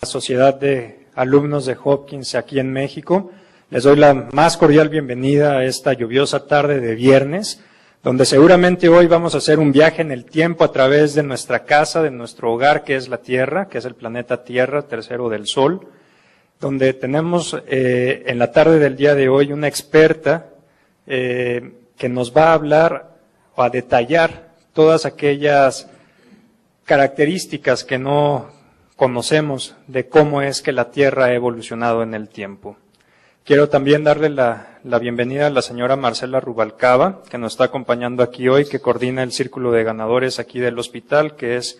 Sociedad de Alumnos de Hopkins aquí en México. Les doy la más cordial bienvenida a esta lluviosa tarde de viernes, donde seguramente hoy vamos a hacer un viaje en el tiempo a través de nuestra casa, de nuestro hogar, que es la Tierra, que es el planeta Tierra, tercero del Sol, donde tenemos en la tarde del día de hoy una experta que nos va a hablar o a detallar todas aquellas características que no conocemos de cómo es que la Tierra ha evolucionado en el tiempo. Quiero también darle la bienvenida a la señora Marcela Rubalcaba, que nos está acompañando aquí hoy, que coordina el Círculo de Ganadores aquí del hospital, que es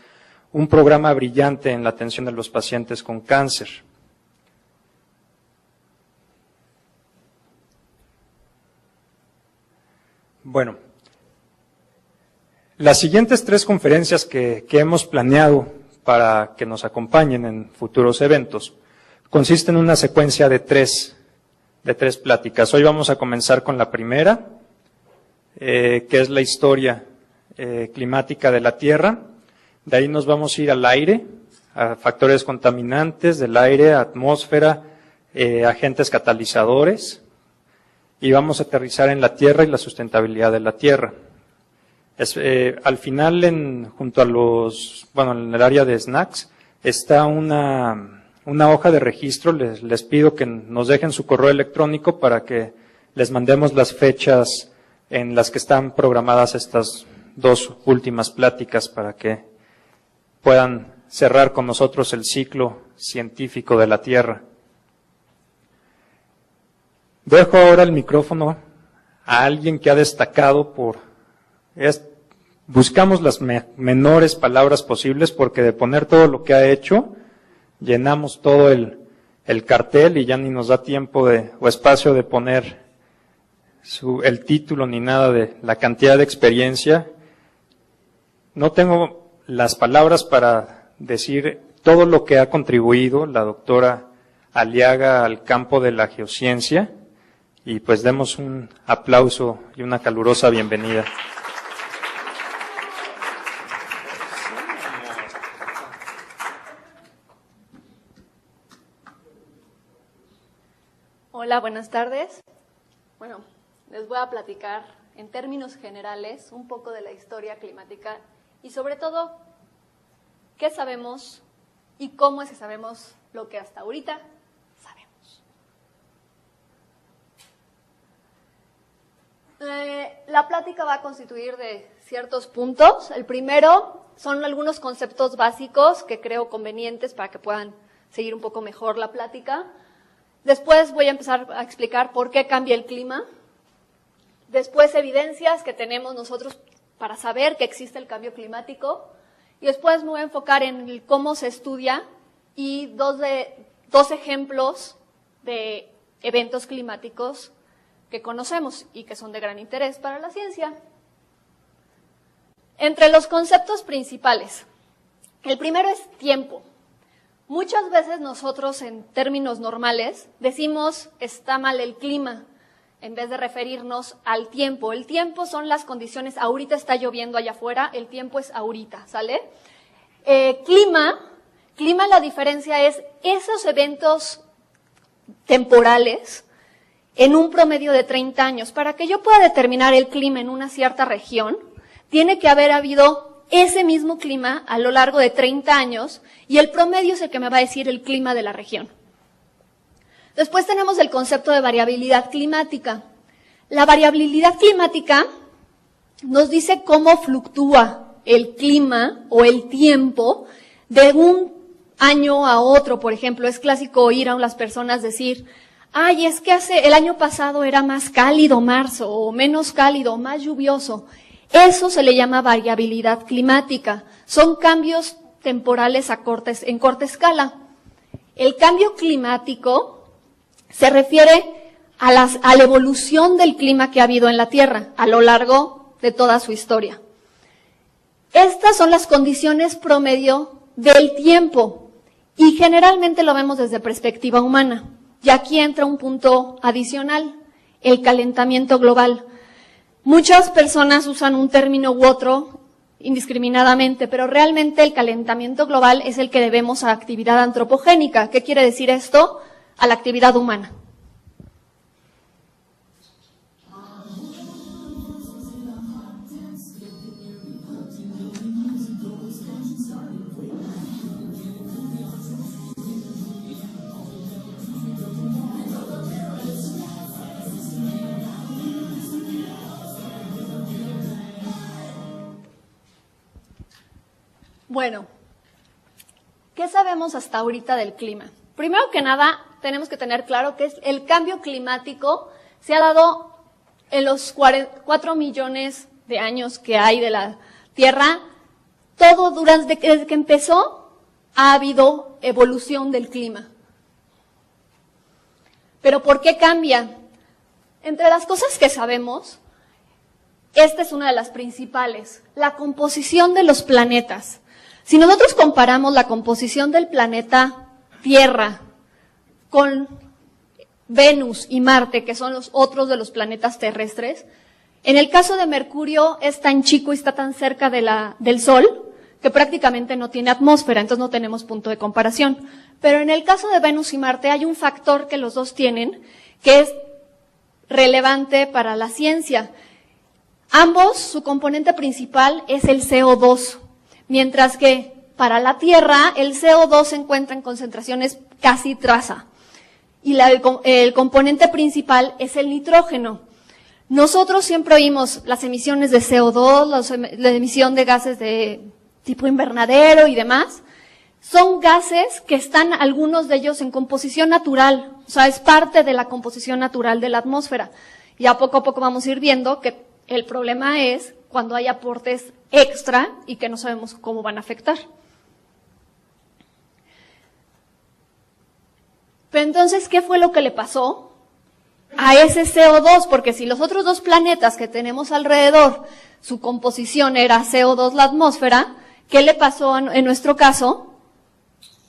un programa brillante en la atención de los pacientes con cáncer. Bueno, las siguientes 3 conferencias que hemos planeado para que nos acompañen en futuros eventos consisten en una secuencia de tres pláticas. Hoy vamos a comenzar con la primera, que es la historia climática de la Tierra. De ahí nos vamos a ir al aire, a factores contaminantes del aire, atmósfera, agentes catalizadores, y vamos a aterrizar en la Tierra y la sustentabilidad de la Tierra. Al final, junto a en el área de snacks, está una hoja de registro. Les pido que nos dejen su correo electrónico para que les mandemos las fechas en las que están programadas estas 2 últimas pláticas para que puedan cerrar con nosotros el ciclo científico de la Tierra. Dejo ahora el micrófono a alguien que ha destacado buscamos las menores palabras posibles, porque de poner todo lo que ha hecho, llenamos todo el cartel y ya ni nos da tiempo o espacio de poner el título ni nada de la cantidad de experiencia. No tengo las palabras para decir todo lo que ha contribuido la doctora Aliaga al campo de la geociencia, y pues demos un aplauso y una calurosa bienvenida. Hola, buenas tardes. Bueno, les voy a platicar en términos generales un poco de la historia climática y sobre todo qué sabemos y cómo es que sabemos lo que hasta ahorita sabemos. La plática va a constituir de ciertos puntos. El primero son algunos conceptos básicos que creo convenientes para que puedan seguir un poco mejor la plática. Después voy a empezar a explicar por qué cambia el clima. Después, evidencias que tenemos nosotros para saber que existe el cambio climático. Y después me voy a enfocar en cómo se estudia y dos ejemplos de eventos climáticos que conocemos y que son de gran interés para la ciencia. Entre los conceptos principales, el primero es tiempo. Muchas veces nosotros, en términos normales, decimos está mal el clima, en vez de referirnos al tiempo. El tiempo son las condiciones, ahorita está lloviendo allá afuera, el tiempo es ahorita, ¿sale? Clima, la diferencia es esos eventos temporales en un promedio de 30 años. Para que yo pueda determinar el clima en una cierta región, tiene que haber habido ese mismo clima a lo largo de 30 años, y el promedio es el que me va a decir el clima de la región. Después tenemos el concepto de variabilidad climática. La variabilidad climática nos dice cómo fluctúa el clima o el tiempo de un año a otro. Por ejemplo, es clásico oír a las personas decir, ay, es que el año pasado era más cálido marzo, o menos cálido, más lluvioso. Eso se le llama variabilidad climática. Son cambios temporales en corta escala. El cambio climático se refiere a la evolución del clima que ha habido en la Tierra a lo largo de toda su historia. Estas son las condiciones promedio del tiempo y generalmente lo vemos desde perspectiva humana. Y aquí entra un punto adicional, el calentamiento global. Muchas personas usan un término u otro indiscriminadamente, pero realmente el calentamiento global es el que debemos a actividad antropogénica. ¿Qué quiere decir esto? A la actividad humana. Bueno, ¿qué sabemos hasta ahorita del clima? Primero que nada, tenemos que tener claro que el cambio climático se ha dado en los 4 millones de años que hay de la Tierra. Todo desde que empezó ha habido evolución del clima. ¿Pero por qué cambia? Entre las cosas que sabemos, esta es una de las principales, la composición de los planetas. Si nosotros comparamos la composición del planeta Tierra con Venus y Marte, que son los otros de los planetas terrestres, en el caso de Mercurio es tan chico y está tan cerca del Sol que prácticamente no tiene atmósfera, entonces no tenemos punto de comparación. Pero en el caso de Venus y Marte hay un factor que los dos tienen, que es relevante para la ciencia. Ambos, su componente principal es el CO2. Mientras que para la Tierra el CO2 se encuentra en concentraciones casi traza y el componente principal es el nitrógeno. Nosotros siempre oímos las emisiones de CO2, la emisión de gases de tipo invernadero y demás. Son gases que están algunos de ellos en composición natural, o sea, es parte de la composición natural de la atmósfera. Ya poco a poco vamos a ir viendo que el problema es cuando hay aportes extra y que no sabemos cómo van a afectar. Pero entonces, ¿qué fue lo que le pasó a ese CO2? Porque si los otros dos planetas que tenemos alrededor, su composición era CO2 la atmósfera, ¿qué le pasó en nuestro caso?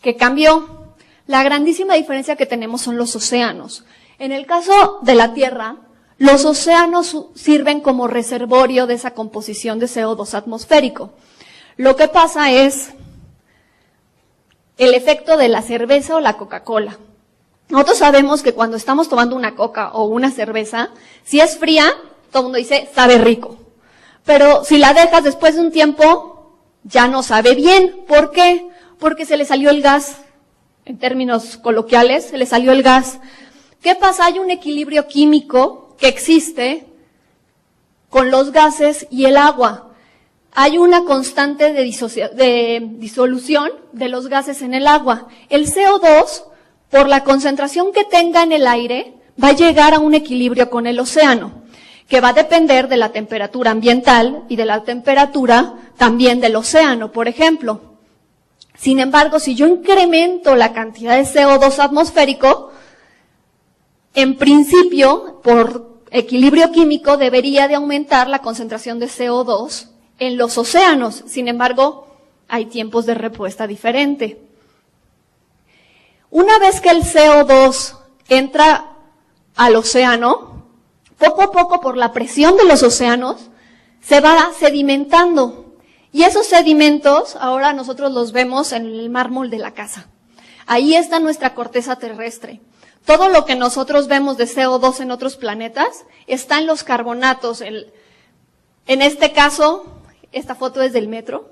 Que cambió. La grandísima diferencia que tenemos son los océanos. En el caso de la Tierra, los océanos sirven como reservorio de esa composición de CO2 atmosférico. Lo que pasa es el efecto de la cerveza o la Coca-Cola. Nosotros sabemos que cuando estamos tomando una coca o una cerveza, si es fría, todo el mundo dice, sabe rico. Pero si la dejas después de un tiempo, ya no sabe bien. ¿Por qué? Porque se le salió el gas. En términos coloquiales, se le salió el gas. ¿Qué pasa? Hay un equilibrio químico que existe con los gases y el agua. Hay una constante de disolución de los gases en el agua. El CO2, por la concentración que tenga en el aire, va a llegar a un equilibrio con el océano, que va a depender de la temperatura ambiental y de la temperatura también del océano, por ejemplo. Sin embargo, si yo incremento la cantidad de CO2 atmosférico, en principio, por equilibrio químico, debería de aumentar la concentración de CO2 en los océanos. Sin embargo, hay tiempos de respuesta diferente. Una vez que el CO2 entra al océano, poco a poco, por la presión de los océanos, se va sedimentando. Y esos sedimentos, ahora nosotros los vemos en el mármol de la casa. Ahí está nuestra corteza terrestre. Todo lo que nosotros vemos de CO2 en otros planetas está en los carbonatos. En este caso, esta foto es del metro.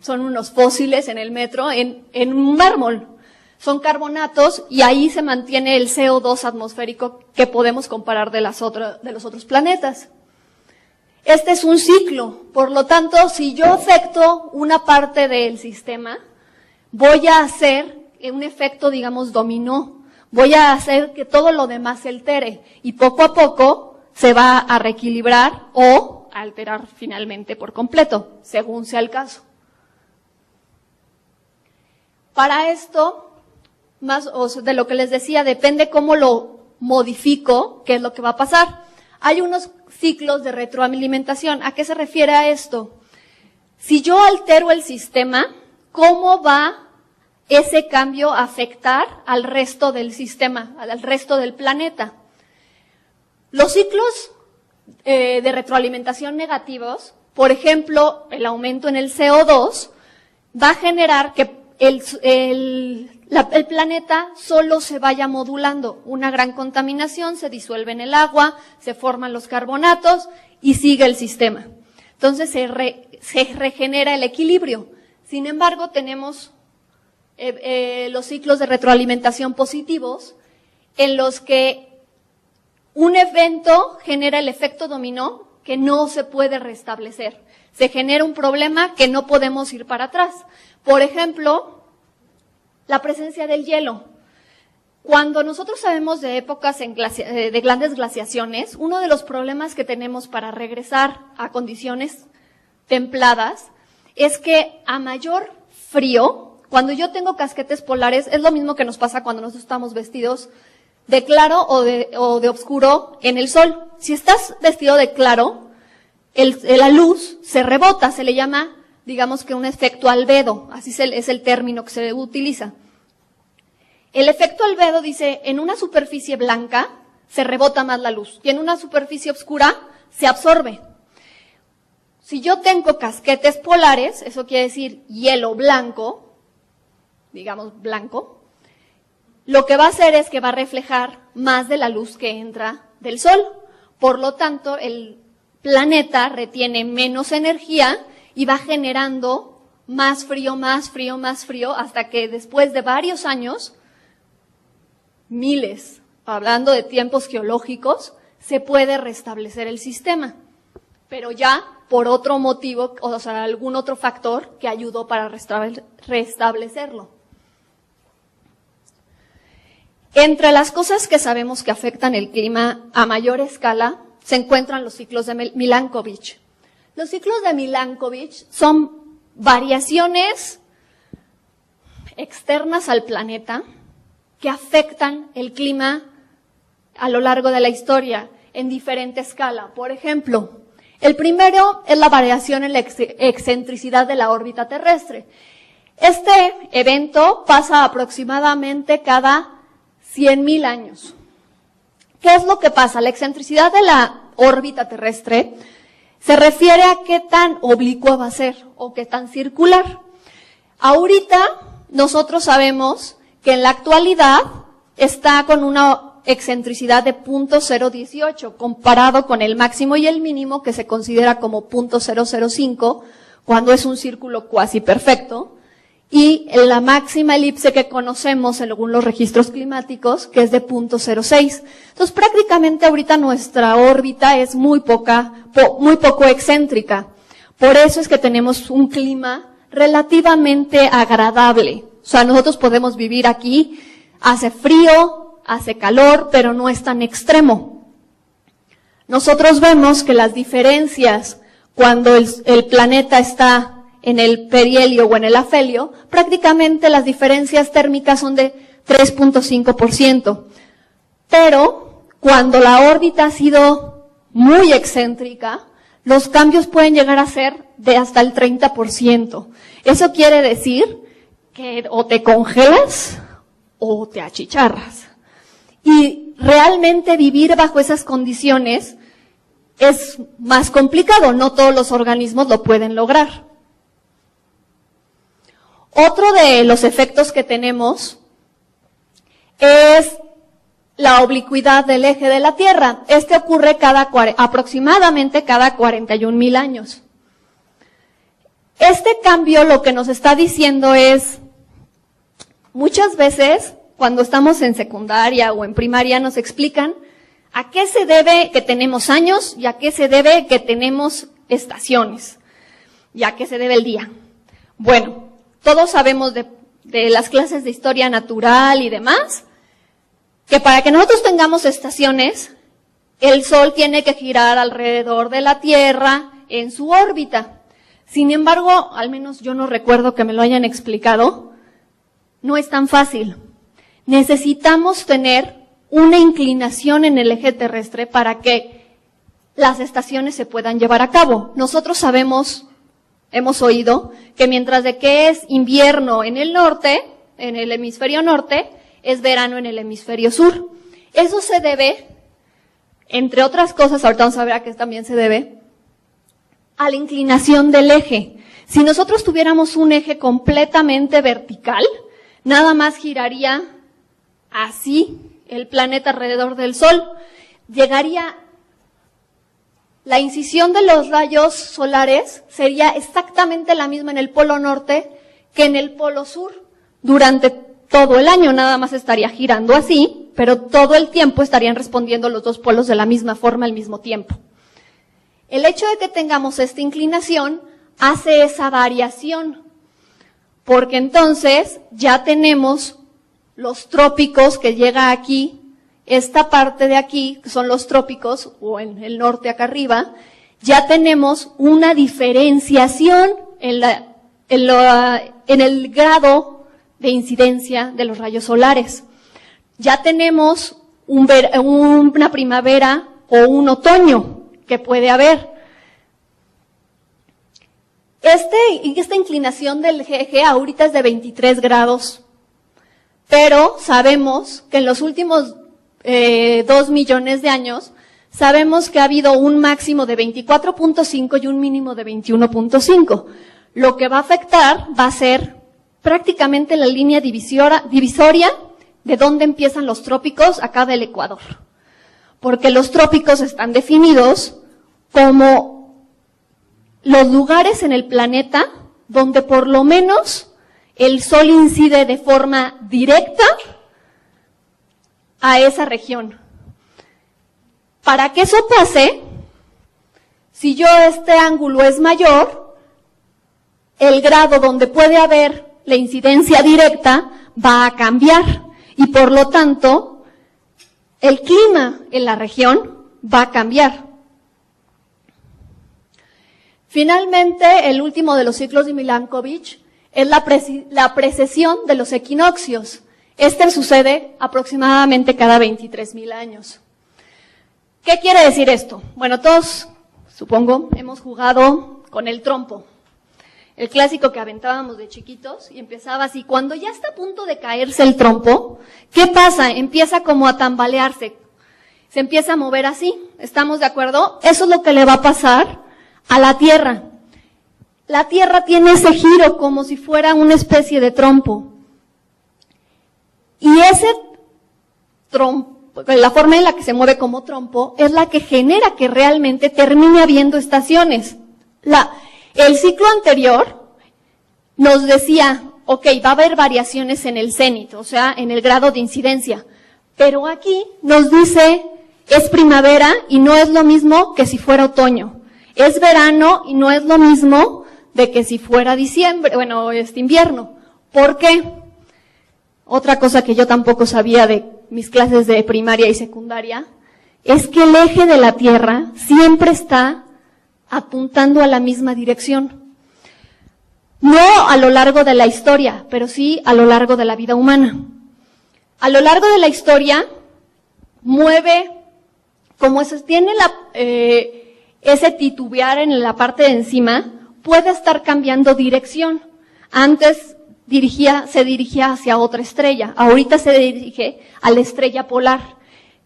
Son unos fósiles en el metro, en un mármol. Son carbonatos y ahí se mantiene el CO2 atmosférico que podemos comparar de los otros planetas. Este es un ciclo, por lo tanto, si yo afecto una parte del sistema, voy a hacer un efecto, digamos, dominó. Voy a hacer que todo lo demás se altere y poco a poco se va a reequilibrar o a alterar finalmente por completo, según sea el caso. Para esto, más de lo que les decía, depende cómo lo modifico, qué es lo que va a pasar. Hay unos ciclos de retroalimentación. ¿A qué se refiere a esto? Si yo altero el sistema, ¿cómo va ese cambio a afectar al resto del sistema, al resto del planeta? Los ciclos de retroalimentación negativos Por ejemplo, el aumento en el CO2 va a generar que el planeta solo se vaya modulando. Una gran contaminación, se disuelve en el agua, se forman los carbonatos y sigue el sistema. Entonces se regenera el equilibrio. Sin embargo, tenemos los ciclos de retroalimentación positivos en los que un evento genera el efecto dominó que no se puede restablecer. Se genera un problema que no podemos ir para atrás. Por ejemplo, la presencia del hielo. Cuando nosotros sabemos de épocas de grandes glaciaciones, uno de los problemas que tenemos para regresar a condiciones templadas es que a mayor frío, cuando yo tengo casquetes polares, es lo mismo que nos pasa cuando nosotros estamos vestidos de claro o de oscuro en el sol. Si estás vestido de claro, la luz se rebota, se le llama, digamos que un efecto albedo, así es el término que se utiliza. El efecto albedo dice, en una superficie blanca se rebota más la luz y en una superficie oscura se absorbe. Si yo tengo casquetes polares, eso quiere decir hielo blanco, digamos blanco, lo que va a hacer es que va a reflejar más de la luz que entra del sol. Por lo tanto, el planeta retiene menos energía y va generando más frío, más frío, más frío, hasta que después de varios años, miles, hablando de tiempos geológicos, se puede restablecer el sistema. Pero ya por otro motivo, o sea, algún otro factor que ayudó para restablecerlo. Entre las cosas que sabemos que afectan el clima a mayor escala, se encuentran los ciclos de Milankovitch. Los ciclos de Milankovitch son variaciones externas al planeta que afectan el clima a lo largo de la historia en diferente escala. Por ejemplo, el primero es la variación en la excentricidad de la órbita terrestre. Este evento pasa aproximadamente cada 100.000 años. ¿Qué es lo que pasa? La excentricidad de la órbita terrestre se refiere a qué tan oblicua va a ser o qué tan circular. Ahorita nosotros sabemos que en la actualidad está con una excentricidad de 0.018 comparado con el máximo y el mínimo que se considera como 0.005 cuando es un círculo cuasi perfecto. Y la máxima elipse que conocemos según los registros climáticos, que es de 0.06. Entonces, prácticamente ahorita nuestra órbita es muy poco excéntrica. Por eso es que tenemos un clima relativamente agradable. O sea, nosotros podemos vivir aquí, hace frío, hace calor, pero no es tan extremo. Nosotros vemos que las diferencias cuando el planeta está en el perihelio o en el afelio, prácticamente las diferencias térmicas son de 3.5%. Pero cuando la órbita ha sido muy excéntrica, los cambios pueden llegar a ser de hasta el 30%. Eso quiere decir que o te congelas o te achicharras. Y realmente vivir bajo esas condiciones es más complicado, no todos los organismos lo pueden lograr. Otro de los efectos que tenemos es la oblicuidad del eje de la Tierra. Este ocurre aproximadamente cada 41.000 años. Este cambio lo que nos está diciendo es, muchas veces cuando estamos en secundaria o en primaria nos explican a qué se debe que tenemos años y a qué se debe que tenemos estaciones y a qué se debe el día. Bueno, todos sabemos de las clases de historia natural y demás, que para que nosotros tengamos estaciones, el Sol tiene que girar alrededor de la Tierra en su órbita. Sin embargo, al menos yo no recuerdo que me lo hayan explicado, no es tan fácil. Necesitamos tener una inclinación en el eje terrestre para que las estaciones se puedan llevar a cabo. Nosotros sabemos, hemos oído, que mientras de que es invierno en el norte, en el hemisferio norte, es verano en el hemisferio sur. Eso se debe, entre otras cosas, ahorita vamos a ver a qué también se debe, a la inclinación del eje. Si nosotros tuviéramos un eje completamente vertical, nada más giraría así el planeta alrededor del Sol. Llegaría, la incisión de los rayos solares sería exactamente la misma en el polo norte que en el polo sur. Durante todo el año nada más estaría girando así, pero todo el tiempo estarían respondiendo los dos polos de la misma forma al mismo tiempo. El hecho de que tengamos esta inclinación hace esa variación, porque entonces ya tenemos los trópicos que llega aquí, esta parte de aquí, que son los trópicos, o en el norte acá arriba, ya tenemos una diferenciación en el grado de incidencia de los rayos solares. Ya tenemos una primavera o un otoño que puede haber. Esta inclinación del eje ahorita es de 23 grados, pero sabemos que en los últimos 2 millones de años, sabemos que ha habido un máximo de 24.5 y un mínimo de 21.5. Lo que va a afectar va a ser prácticamente la línea divisoria de dónde empiezan los trópicos acá del Ecuador. Porque los trópicos están definidos como los lugares en el planeta donde por lo menos el Sol incide de forma directa a esa región. Para que eso pase, si este ángulo es mayor, el grado donde puede haber la incidencia directa va a cambiar y por lo tanto el clima en la región va a cambiar. Finalmente, el último de los ciclos de Milankovitch es la precesión de los equinoccios. Este sucede aproximadamente cada 23.000 años. ¿Qué quiere decir esto? Bueno, todos, supongo, hemos jugado con el trompo. El clásico que aventábamos de chiquitos y empezaba así. Cuando ya está a punto de caerse el trompo, ¿qué pasa? Empieza como a tambalearse. Se empieza a mover así. ¿Estamos de acuerdo? Eso es lo que le va a pasar a la Tierra. La Tierra tiene ese giro como si fuera una especie de trompo. Y ese trompo, la forma en la que se mueve como trompo, es la que genera que realmente termine habiendo estaciones. El ciclo anterior nos decía, ok, va a haber variaciones en el cenit, o sea, en el grado de incidencia. Pero aquí nos dice, es primavera y no es lo mismo que si fuera otoño. Es verano y no es lo mismo de que si fuera diciembre, invierno. ¿Por qué? Otra cosa que yo tampoco sabía de mis clases de primaria y secundaria, es que el eje de la Tierra siempre está apuntando a la misma dirección. No a lo largo de la historia, pero sí a lo largo de la vida humana. A lo largo de la historia, mueve, como tiene ese titubear en la parte de encima, puede estar cambiando dirección. Antes se dirigía hacia otra estrella, ahorita se dirige a la estrella polar.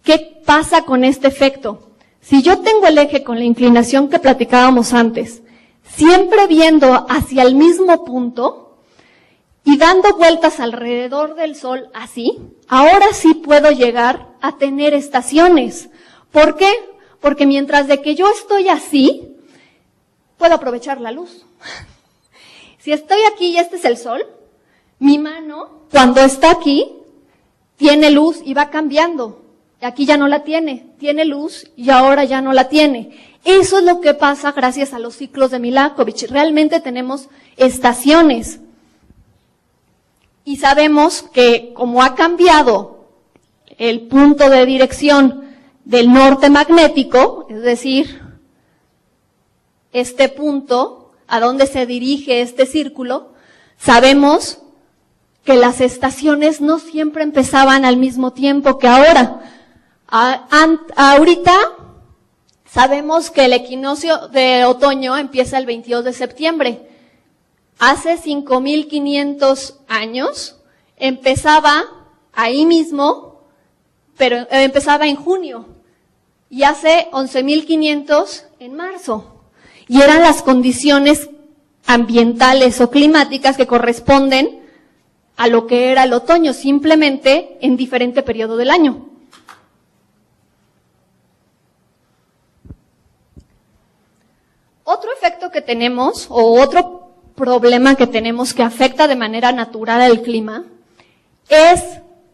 ¿Qué pasa con este efecto? Si yo tengo el eje con la inclinación que platicábamos antes, siempre viendo hacia el mismo punto y dando vueltas alrededor del Sol así, ahora sí puedo llegar a tener estaciones. ¿Por qué? Porque mientras de que yo estoy así, puedo aprovechar la luz. Si estoy aquí y este es el Sol, mi mano, cuando está aquí, tiene luz y va cambiando. Aquí ya no la tiene luz y ahora ya no la tiene. Eso es lo que pasa gracias a los ciclos de Milankovitch. Realmente tenemos estaciones. Y sabemos que como ha cambiado el punto de dirección del norte magnético, es decir, este punto a donde se dirige este círculo, sabemos que las estaciones no siempre empezaban al mismo tiempo que ahora. Ahorita sabemos que el equinoccio de otoño empieza el 22 de septiembre. Hace 5.500 años empezaba ahí mismo, pero empezaba en junio. Y hace 11.500 en marzo. y eran las condiciones ambientales o climáticas que corresponden a lo que era el otoño, simplemente en diferente periodo del año. Otro efecto que tenemos, o otro problema que tenemos que afecta de manera natural al clima, es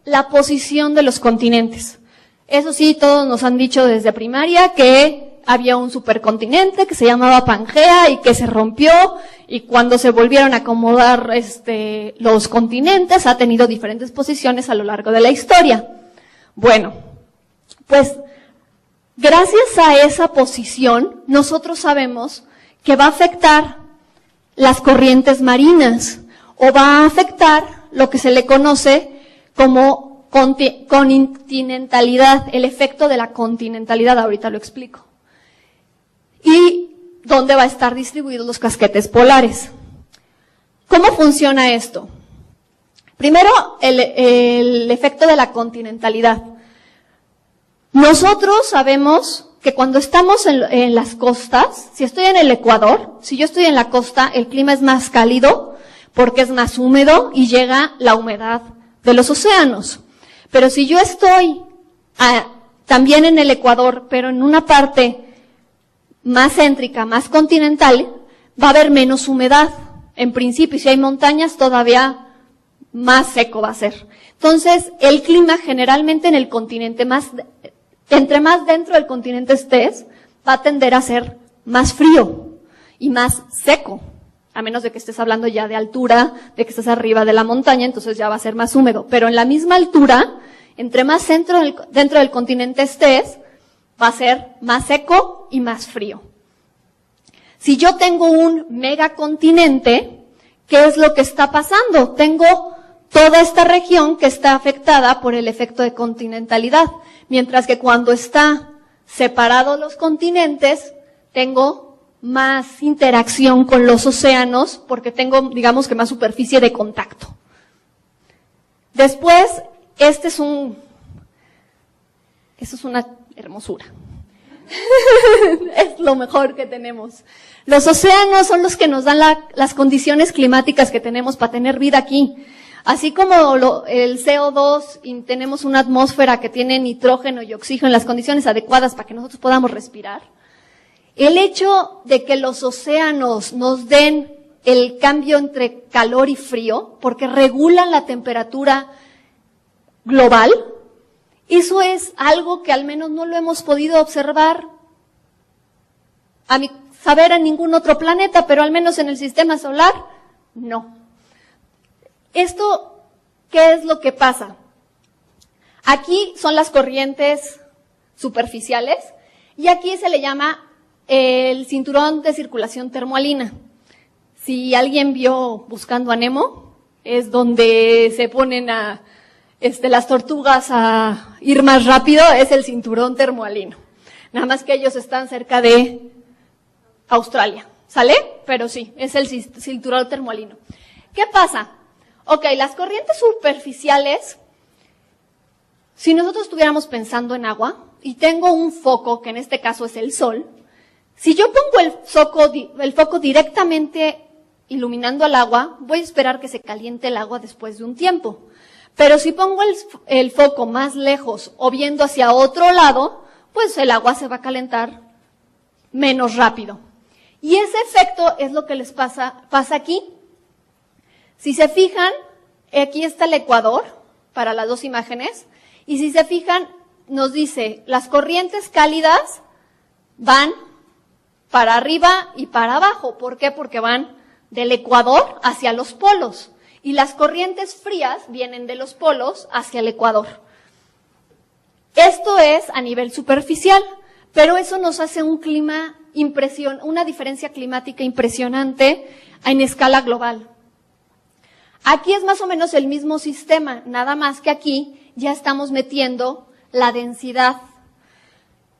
la posición de los continentes. Eso sí, todos nos han dicho desde primaria que había un supercontinente que se llamaba Pangea y que se rompió, y cuando se volvieron a acomodar los continentes ha tenido diferentes posiciones a lo largo de la historia. Bueno, pues gracias a esa posición nosotros sabemos que va a afectar las corrientes marinas o va a afectar lo que se le conoce como continentalidad, el efecto de la continentalidad, ahorita lo explico. Y dónde va a estar distribuidos los casquetes polares. ¿Cómo funciona esto? Primero, el efecto de la continentalidad. Nosotros sabemos que cuando estamos en las costas, si estoy en el Ecuador, si yo estoy en la costa, el clima es más cálido porque es más húmedo y llega la humedad de los océanos. Pero si yo estoy también en el Ecuador, pero en una parte más céntrica, más continental, va a haber menos humedad. En principio, si hay montañas, todavía más seco va a ser. Entonces, el clima generalmente en el continente entre más dentro del continente estés, va a tender a ser más frío y más seco. A menos de que estés hablando ya de altura, de que estés arriba de la montaña, entonces ya va a ser más húmedo. Pero en la misma altura, entre más dentro del continente estés, va a ser más seco y más frío. Si yo tengo un megacontinente, ¿qué es lo que está pasando? Tengo toda esta región que está afectada por el efecto de continentalidad, mientras que cuando está separados los continentes, tengo más interacción con los océanos, porque tengo, digamos que más superficie de contacto. Después, eso es una hermosura. Es lo mejor que tenemos. Los océanos son los que nos dan las condiciones climáticas que tenemos para tener vida aquí. Así como el CO2 y tenemos una atmósfera que tiene nitrógeno y oxígeno en las condiciones adecuadas para que nosotros podamos respirar, el hecho de que los océanos nos den el cambio entre calor y frío, porque regulan la temperatura global, eso es algo que al menos no lo hemos podido observar, a mi saber, en ningún otro planeta, pero al menos en el sistema solar, no. Esto, ¿qué es lo que pasa? Aquí son las corrientes superficiales y aquí se le llama el cinturón de circulación termohalina. Si alguien vio Buscando a Nemo, es donde se ponen las tortugas a ir más rápido, es el cinturón termohalino. Nada más que ellos están cerca de Australia, ¿sale? Pero sí, es el cinturón termohalino. ¿Qué pasa? Ok, las corrientes superficiales, si nosotros estuviéramos pensando en agua, y tengo un foco, que en este caso es el sol, si yo pongo el foco directamente iluminando al agua, voy a esperar que se caliente el agua después de un tiempo. Pero si pongo el foco más lejos o viendo hacia otro lado, pues el agua se va a calentar menos rápido. Y ese efecto es lo que les pasa aquí. Si se fijan, aquí está el Ecuador para las dos imágenes, y si se fijan, nos dice, las corrientes cálidas van para arriba y para abajo. ¿Por qué? Porque van del Ecuador hacia los polos. Y las corrientes frías vienen de los polos hacia el Ecuador. Esto es a nivel superficial, pero eso nos hace una diferencia climática impresionante en escala global. Aquí es más o menos el mismo sistema, nada más que aquí ya estamos metiendo la densidad.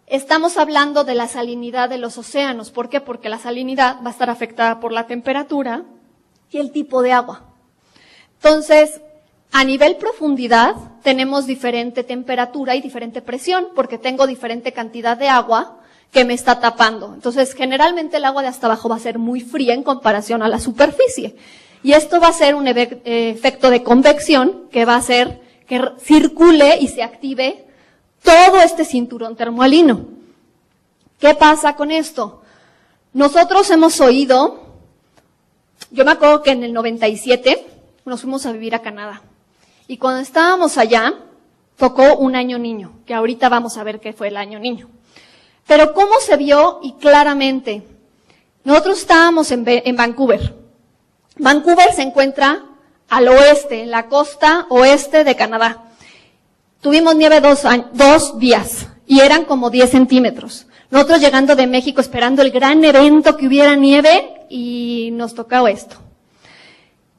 Estamos hablando de la salinidad de los océanos. ¿Por qué? Porque la salinidad va a estar afectada por la temperatura y el tipo de agua. Entonces, a nivel profundidad, tenemos diferente temperatura y diferente presión, porque tengo diferente cantidad de agua que me está tapando. Entonces, generalmente el agua de hasta abajo va a ser muy fría en comparación a la superficie. Y esto va a ser un efecto de convección que va a hacer que circule y se active todo este cinturón termohalino. ¿Qué pasa con esto? Nosotros hemos oído, yo me acuerdo que en el 97 nos fuimos a vivir a Canadá. Y cuando estábamos allá, tocó un año niño, que ahorita vamos a ver qué fue el año niño. Pero ¿cómo se vio? Y claramente, nosotros estábamos en Vancouver. Vancouver se encuentra al oeste, en la costa oeste de Canadá. Tuvimos nieve 2 días y eran como 10 centímetros. Nosotros llegando de México esperando el gran evento que hubiera nieve y nos tocó esto.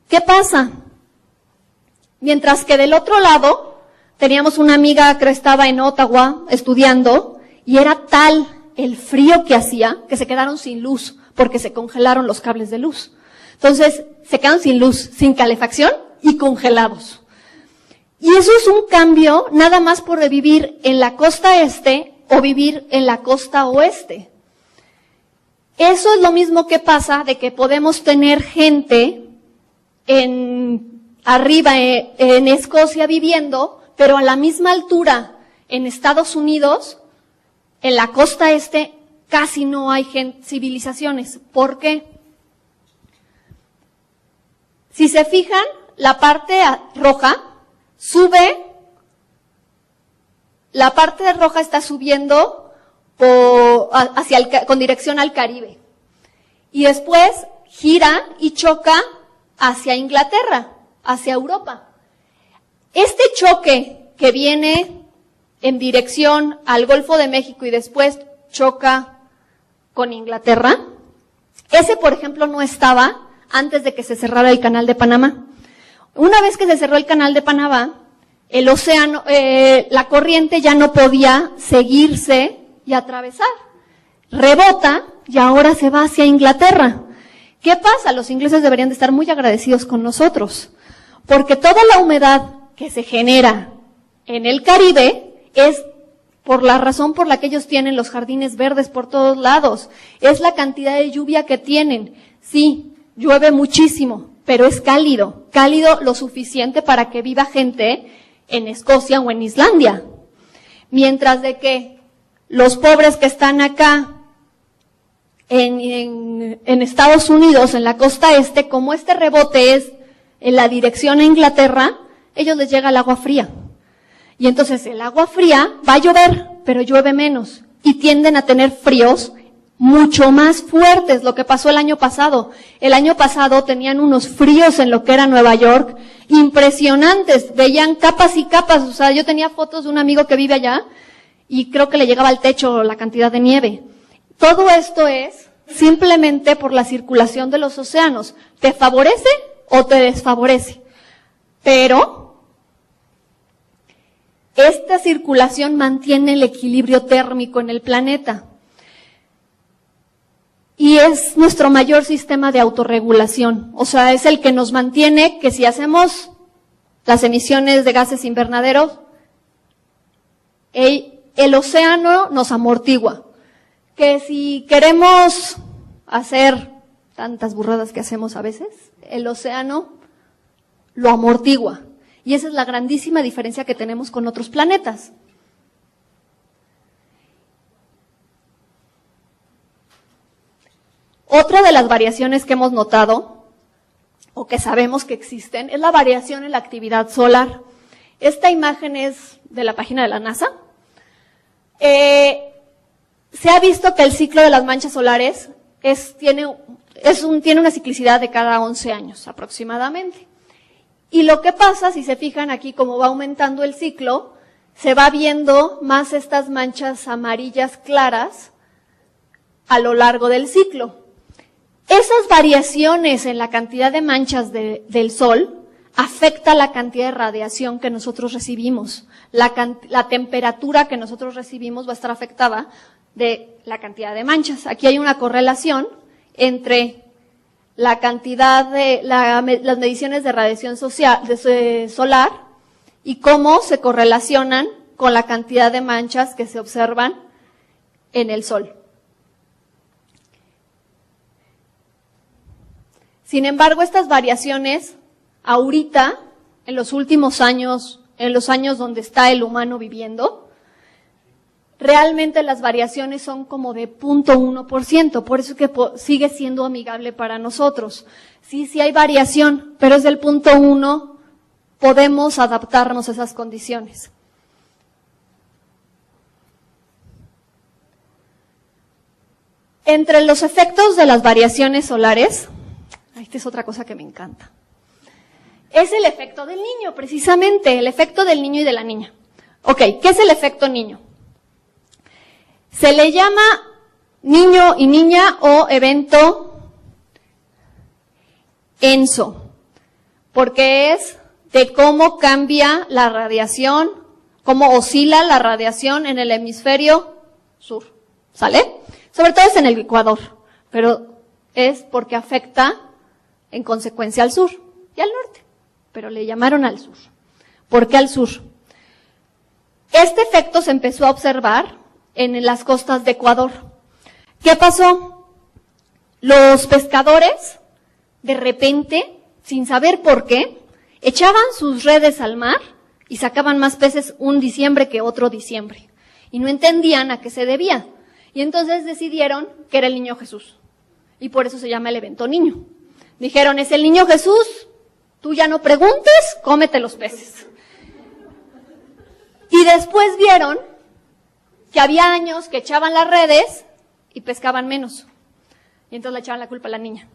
¿Qué pasa? Mientras que del otro lado teníamos una amiga que estaba en Ottawa estudiando y era tal el frío que hacía que se quedaron sin luz porque se congelaron los cables de luz. Entonces se quedaron sin luz, sin calefacción y congelados. Y eso es un cambio nada más por vivir en la costa este o vivir en la costa oeste. Eso es lo mismo que pasa de que podemos tener gente arriba en Escocia viviendo, pero a la misma altura en Estados Unidos, en la costa este, casi no hay civilizaciones. ¿Por qué? Si se fijan, la parte roja sube, la parte roja está subiendo con dirección al Caribe. Y después gira y choca hacia Inglaterra, hacia Europa. Este choque que viene en dirección al Golfo de México y después choca con Inglaterra, ese, por ejemplo, no estaba antes de que se cerrara el Canal de Panamá. Una vez que se cerró el Canal de Panamá, el océano, la corriente ya no podía seguirse y atravesar. Rebota y ahora se va hacia Inglaterra. ¿Qué pasa? Los ingleses deberían de estar muy agradecidos con nosotros, porque toda la humedad que se genera en el Caribe es por la razón por la que ellos tienen los jardines verdes por todos lados. Es la cantidad de lluvia que tienen. Sí, llueve muchísimo, pero es cálido lo suficiente para que viva gente en Escocia o en Islandia. Mientras de que los pobres que están acá en Estados Unidos, en la costa este, como este rebote es en la dirección a Inglaterra, ellos les llega el agua fría. Y entonces el agua fría va a llover, pero llueve menos. Y tienden a tener fríos mucho más fuertes, lo que pasó el año pasado. El año pasado tenían unos fríos en lo que era Nueva York, impresionantes, veían capas y capas, o sea, yo tenía fotos de un amigo que vive allá, y creo que le llegaba al techo la cantidad de nieve. Todo esto es simplemente por la circulación de los océanos. ¿Te favorece o te desfavorece? Pero esta circulación mantiene el equilibrio térmico en el planeta. Y es nuestro mayor sistema de autorregulación. O sea, es el que nos mantiene que si hacemos las emisiones de gases invernaderos, el océano nos amortigua. Que si queremos hacer tantas burradas que hacemos a veces, el océano lo amortigua. Y esa es la grandísima diferencia que tenemos con otros planetas. Otra de las variaciones que hemos notado, o que sabemos que existen, es la variación en la actividad solar. Esta imagen es de la página de la NASA. Se ha visto que el ciclo de las manchas solares tiene una ciclicidad de cada 11 años aproximadamente. Y lo que pasa, si se fijan aquí como va aumentando el ciclo, se va viendo más estas manchas amarillas claras a lo largo del ciclo. Esas variaciones en la cantidad de manchas del Sol afecta la cantidad de radiación que nosotros recibimos. La temperatura que nosotros recibimos va a estar afectada de la cantidad de manchas. Aquí hay una correlación entre la cantidad de las mediciones de radiación solar y cómo se correlacionan con la cantidad de manchas que se observan en el Sol. Sin embargo, estas variaciones, ahorita, en los últimos años, en los años donde está el humano viviendo, realmente las variaciones son como de 0.1%, por eso es que sigue siendo amigable para nosotros. Sí hay variación, pero es del 0.1%, podemos adaptarnos a esas condiciones. Entre los efectos de las variaciones solares, esta es otra cosa que me encanta, es el efecto del niño, precisamente, el efecto del niño y de la niña. Ok, ¿qué es el efecto niño? Se le llama niño y niña o evento ENSO, porque es de cómo cambia la radiación, cómo oscila la radiación en el hemisferio sur, ¿sale? Sobre todo es en el Ecuador, pero es porque afecta en consecuencia al sur y al norte, pero le llamaron al sur. ¿Por qué al sur? Este efecto se empezó a observar en las costas de Ecuador. ¿Qué pasó? Los pescadores, de repente, sin saber por qué, echaban sus redes al mar y sacaban más peces un diciembre que otro diciembre. Y no entendían a qué se debía. Y entonces decidieron que era el niño Jesús. Y por eso se llama el evento niño. Dijeron, es el niño Jesús, tú ya no preguntes, cómete los peces. Y después vieron que había años que echaban las redes y pescaban menos. Y entonces le echaban la culpa a la niña.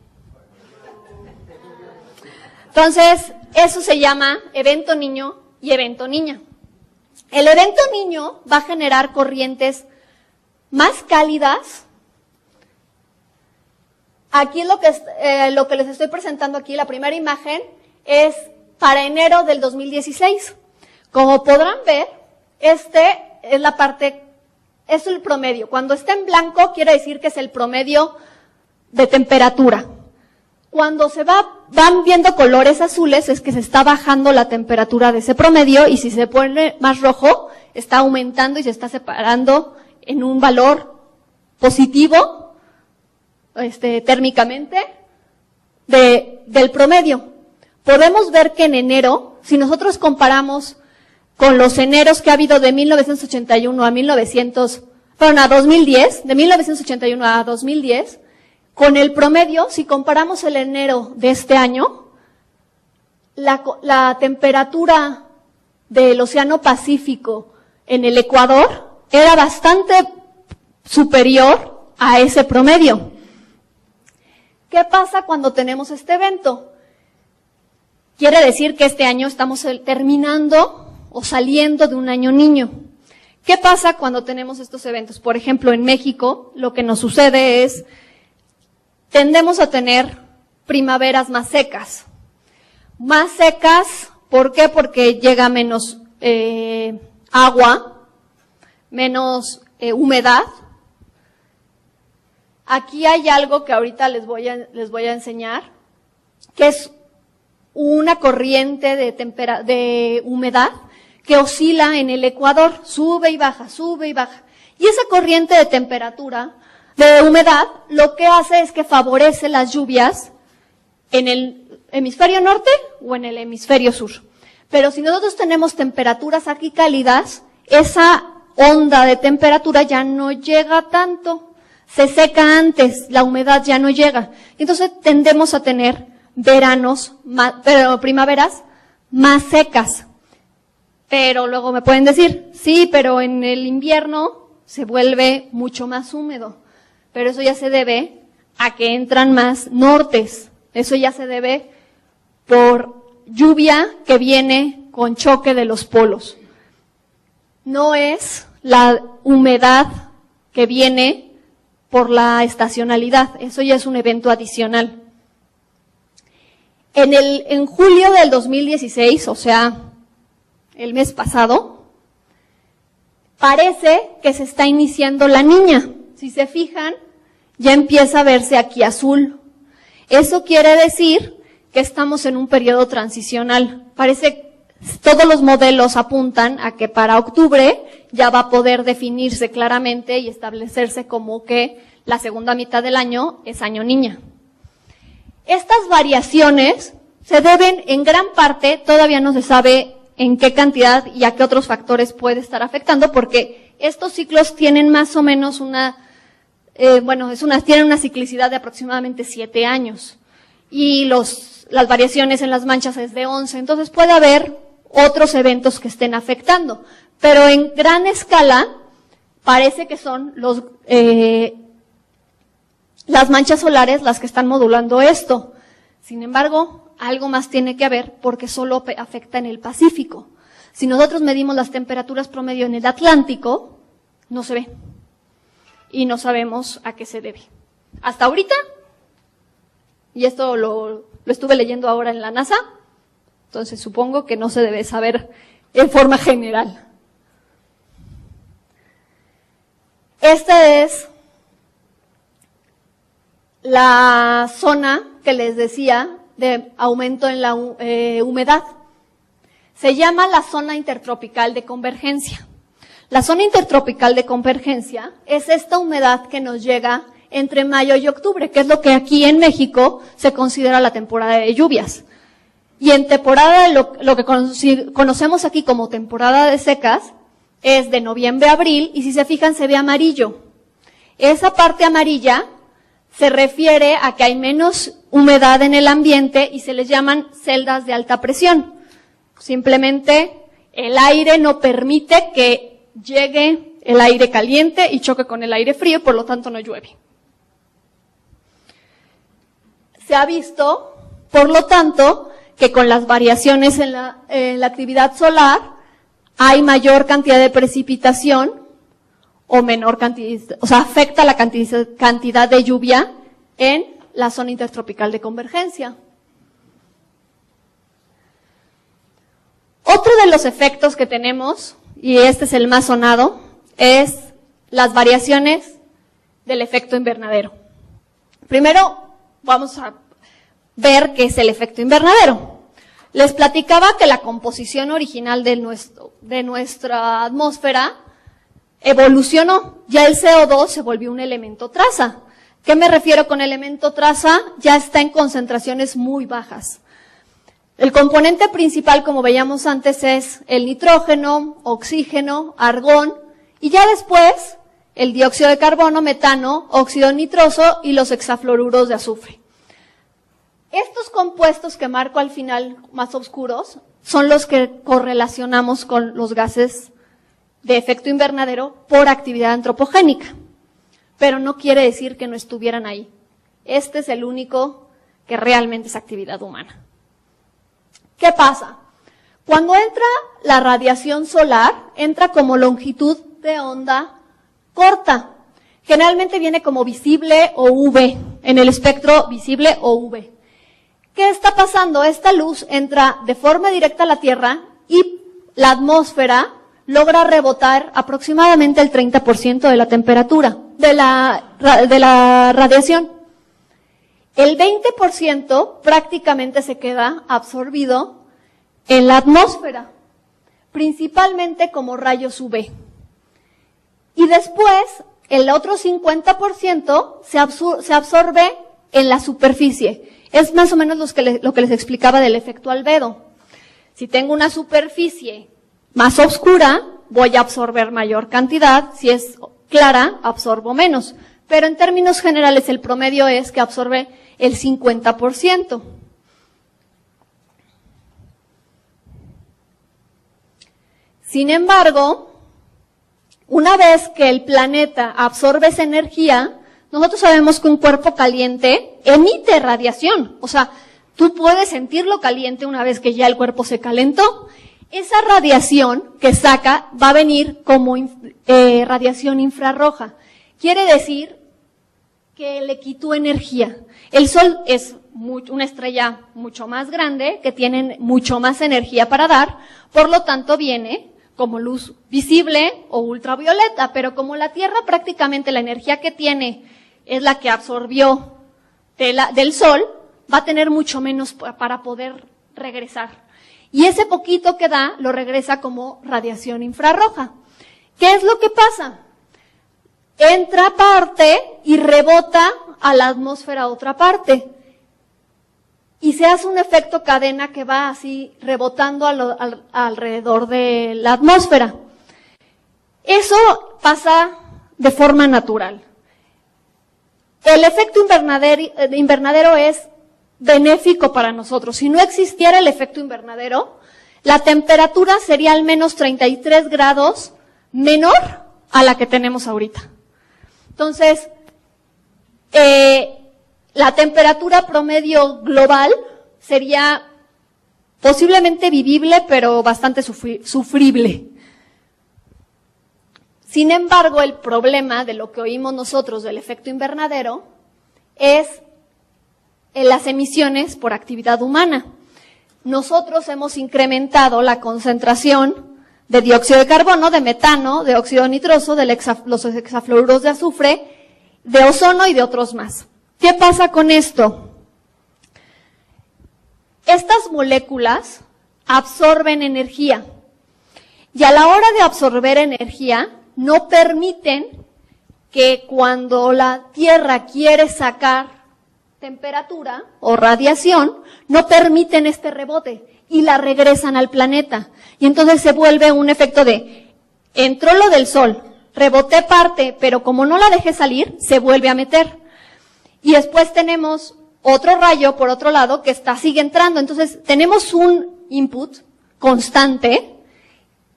Entonces, eso se llama evento niño y evento niña. El evento niño va a generar corrientes más cálidas. Aquí lo que les estoy presentando aquí, la primera imagen, es para enero del 2016. Como podrán ver, este es la parte, es el promedio. Cuando está en blanco, quiere decir que es el promedio de temperatura. Cuando van viendo colores azules, es que se está bajando la temperatura de ese promedio, y si se pone más rojo, está aumentando y se está separando en un valor positivo, térmicamente, del promedio. Podemos ver que en enero, si nosotros comparamos con los eneros que ha habido de 1981 a 2010, de 1981 a 2010, con el promedio, si comparamos el enero de este año, la temperatura del Océano Pacífico en el Ecuador era bastante superior a ese promedio. ¿Qué pasa cuando tenemos este evento? Quiere decir que este año estamos terminando o saliendo de un año niño. ¿Qué pasa cuando tenemos estos eventos? Por ejemplo, en México, lo que nos sucede es, tendemos a tener primaveras más secas. Más secas, ¿por qué? Porque llega menos agua, menos humedad. Aquí hay algo que ahorita les voy a enseñar, que es una corriente de humedad que oscila en el Ecuador, sube y baja, sube y baja. Y esa corriente de temperatura, de humedad, lo que hace es que favorece las lluvias en el hemisferio norte o en el hemisferio sur. Pero si nosotros tenemos temperaturas aquí cálidas, esa onda de temperatura ya no llega tanto, se seca antes, la humedad ya no llega. Entonces tendemos a tener primaveras más secas. Pero luego me pueden decir, sí, pero en el invierno se vuelve mucho más húmedo. Pero eso ya se debe a que entran más nortes. Eso ya se debe por lluvia que viene con choque de los polos. No es la humedad que viene por la estacionalidad. Eso ya es un evento adicional. En julio del 2016, o sea, el mes pasado, parece que se está iniciando la niña. Si se fijan, ya empieza a verse aquí azul. Eso quiere decir que estamos en un periodo transicional. todos los modelos apuntan a que para octubre ya va a poder definirse claramente y establecerse como que la segunda mitad del año es año niña. Estas variaciones se deben en gran parte, todavía no se sabe en qué cantidad y a qué otros factores puede estar afectando, porque estos ciclos tienen más o menos tienen una ciclicidad de aproximadamente 7 años. Y las variaciones en las manchas es de 11, entonces puede haber otros eventos que estén afectando. Pero en gran escala, parece que son las manchas solares las que están modulando esto. Sin embargo, algo más tiene que haber porque solo afecta en el Pacífico. Si nosotros medimos las temperaturas promedio en el Atlántico, no se ve. Y no sabemos a qué se debe. Hasta ahorita, y esto lo estuve leyendo ahora en la NASA, entonces supongo que no se debe saber en forma general. Esta es la zona que les decía de aumento en la humedad. Se llama la zona intertropical de convergencia. La zona intertropical de convergencia es esta humedad que nos llega entre mayo y octubre, que es lo que aquí en México se considera la temporada de lluvias. Y en temporada, lo que conocemos aquí como temporada de secas, es de noviembre a abril, y si se fijan se ve amarillo. Esa parte amarilla se refiere a que hay menos humedad en el ambiente y se les llaman celdas de alta presión. Simplemente el aire no permite que llegue el aire caliente y choque con el aire frío, por lo tanto no llueve. Se ha visto, por lo tanto, que con las variaciones en la actividad solar hay mayor cantidad de precipitación o menor cantidad, o sea, afecta la cantidad de lluvia en la zona intertropical de convergencia. Otro de los efectos que tenemos, y este es el más sonado, es las variaciones del efecto invernadero. Primero, vamos a ver qué es el efecto invernadero. Les platicaba que la composición original de nuestra atmósfera evolucionó. Ya el CO2 se volvió un elemento traza. ¿Qué me refiero con elemento traza? Ya está en concentraciones muy bajas. El componente principal, como veíamos antes, es el nitrógeno, oxígeno, argón, y ya después el dióxido de carbono, metano, óxido nitroso y los hexafluoruros de azufre. Estos compuestos que marco al final más oscuros son los que correlacionamos con los gases de efecto invernadero por actividad antropogénica. Pero no quiere decir que no estuvieran ahí. Este es el único que realmente es actividad humana. ¿Qué pasa? Cuando entra la radiación solar, entra como longitud de onda corta. Generalmente viene como visible o UV, en el espectro visible o UV. ¿Qué está pasando? Esta luz entra de forma directa a la Tierra y la atmósfera logra rebotar aproximadamente el 30% de la temperatura, de la radiación. El 20% prácticamente se queda absorbido en la atmósfera, principalmente como rayos UV. Y después, el otro 50% se absorbe en la superficie. Es más o menos lo que les explicaba del efecto albedo. Si tengo una superficie más oscura, voy a absorber mayor cantidad. Si es clara, absorbo menos. Pero en términos generales, el promedio es que absorbe el 50%. Sin embargo, una vez que el planeta absorbe esa energía, nosotros sabemos que un cuerpo caliente emite radiación. O sea, tú puedes sentirlo caliente una vez que ya el cuerpo se calentó. Esa radiación que saca va a venir como radiación infrarroja. Quiere decir que le quitó energía. El Sol es una estrella mucho más grande, que tiene mucho más energía para dar, por lo tanto viene como luz visible o ultravioleta, pero como la Tierra prácticamente la energía que tiene es la que absorbió del Sol, va a tener mucho menos para poder regresar. Y ese poquito que da lo regresa como radiación infrarroja. ¿Qué es lo que pasa? Entra parte y rebota a la atmósfera otra parte. Y se hace un efecto cadena que va así rebotando alrededor de la atmósfera. Eso pasa de forma natural. El efecto invernadero es benéfico para nosotros. Si no existiera el efecto invernadero, la temperatura sería al menos 33 grados menor a la que tenemos ahorita. Entonces, la temperatura promedio global sería posiblemente vivible, pero bastante sufrible. Sin embargo, el problema de lo que oímos nosotros del efecto invernadero es las emisiones por actividad humana. Nosotros hemos incrementado la concentración de dióxido de carbono, de metano, de óxido nitroso, de los hexafluoruros de azufre, de ozono y de otros más. ¿Qué pasa con esto? Estas moléculas absorben energía y a la hora de absorber energía no permiten que cuando la Tierra quiere sacar temperatura o radiación, no permiten este rebote y la regresan al planeta. Y entonces se vuelve un efecto de, entró lo del Sol, reboté parte, pero como no la dejé salir, se vuelve a meter. Y después tenemos otro rayo por otro lado que sigue entrando. Entonces tenemos un input constante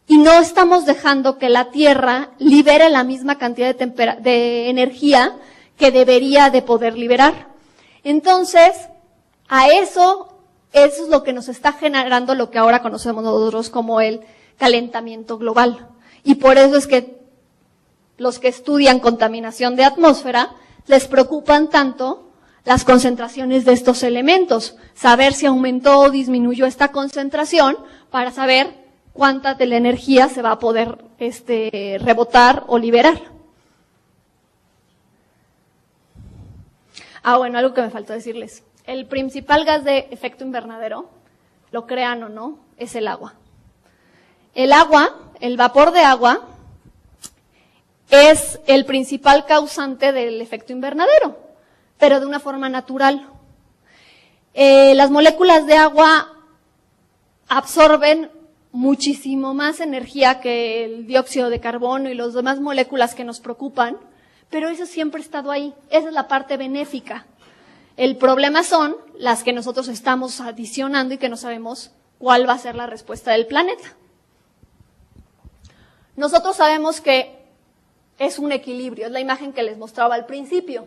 y no estamos dejando que la Tierra libere la misma cantidad de energía que debería de poder liberar. Entonces, eso es lo que nos está generando lo que ahora conocemos nosotros como el calentamiento global. Y por eso es que los que estudian contaminación de atmósfera les preocupan tanto las concentraciones de estos elementos, saber si aumentó o disminuyó esta concentración para saber cuánta de la energía se va a poder rebotar o liberar. Bueno, algo que me faltó decirles. El principal gas de efecto invernadero, lo crean o no, es el agua. El agua, el vapor de agua, es el principal causante del efecto invernadero, pero de una forma natural. Las moléculas de agua absorben muchísimo más energía que el dióxido de carbono y las demás moléculas que nos preocupan, pero eso siempre ha estado ahí. Esa es la parte benéfica. El problema son las que nosotros estamos adicionando y que no sabemos cuál va a ser la respuesta del planeta. Nosotros sabemos que es un equilibrio, es la imagen que les mostraba al principio.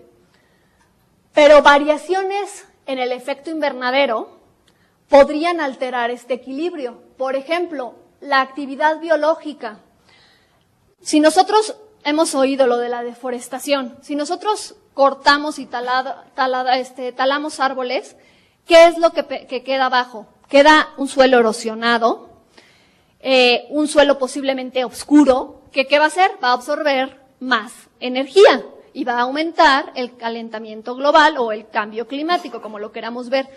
Pero variaciones en el efecto invernadero podrían alterar este equilibrio. Por ejemplo, la actividad biológica. Si nosotros hemos oído lo de la deforestación, si nosotros cortamos y talamos árboles, ¿qué es lo que queda abajo? Queda un suelo erosionado, un suelo posiblemente oscuro, que ¿qué va a hacer? Va a absorber más energía y va a aumentar el calentamiento global o el cambio climático, como lo queramos ver.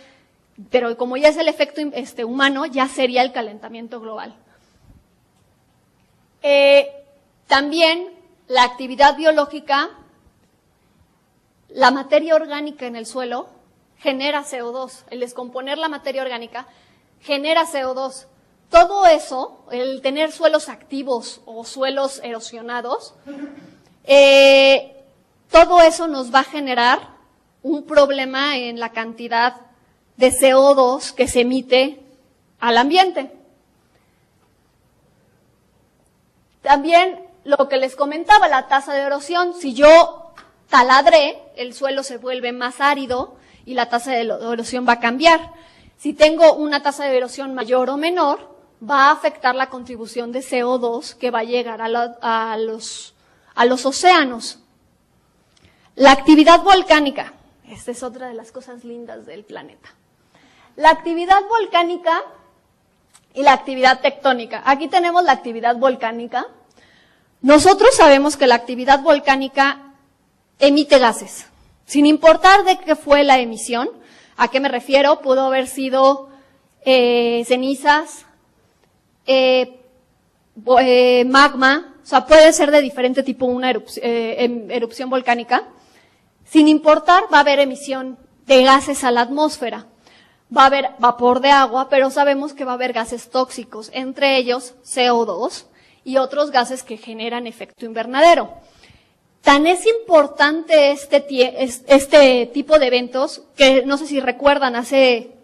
Pero como ya es el efecto humano, ya sería el calentamiento global. También la actividad biológica, la materia orgánica en el suelo genera CO2. El descomponer la materia orgánica genera CO2. Todo eso, el tener suelos activos o suelos erosionados, todo eso nos va a generar un problema en la cantidad de CO2 que se emite al ambiente. También lo que les comentaba, la tasa de erosión. Si yo taladré, el suelo se vuelve más árido y la tasa de erosión va a cambiar. Si tengo una tasa de erosión mayor o menor, va a afectar la contribución de CO2 que va a llegar a los océanos. La actividad volcánica. Esta es otra de las cosas lindas del planeta. La actividad volcánica y la actividad tectónica. Aquí tenemos la actividad volcánica. Nosotros sabemos que la actividad volcánica emite gases, sin importar de qué fue la emisión. ¿A qué me refiero? Pudo haber sido cenizas, magma, o sea, puede ser de diferente tipo una erupción volcánica. Sin importar, va a haber emisión de gases a la atmósfera. Va a haber vapor de agua, pero sabemos que va a haber gases tóxicos, entre ellos CO2 y otros gases que generan efecto invernadero. Tan es importante este tipo de eventos que no sé si recuerdan hace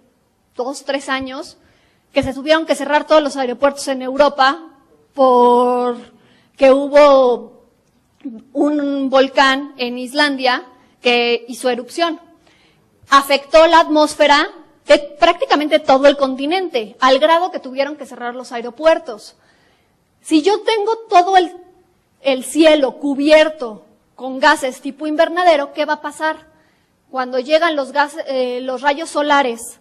2, 3 años que se tuvieron que cerrar todos los aeropuertos en Europa porque hubo un volcán en Islandia que hizo erupción. Afectó la atmósfera de prácticamente todo el continente, al grado que tuvieron que cerrar los aeropuertos. Si yo tengo todo el cielo cubierto con gases tipo invernadero, ¿qué va a pasar? Cuando llegan los rayos solares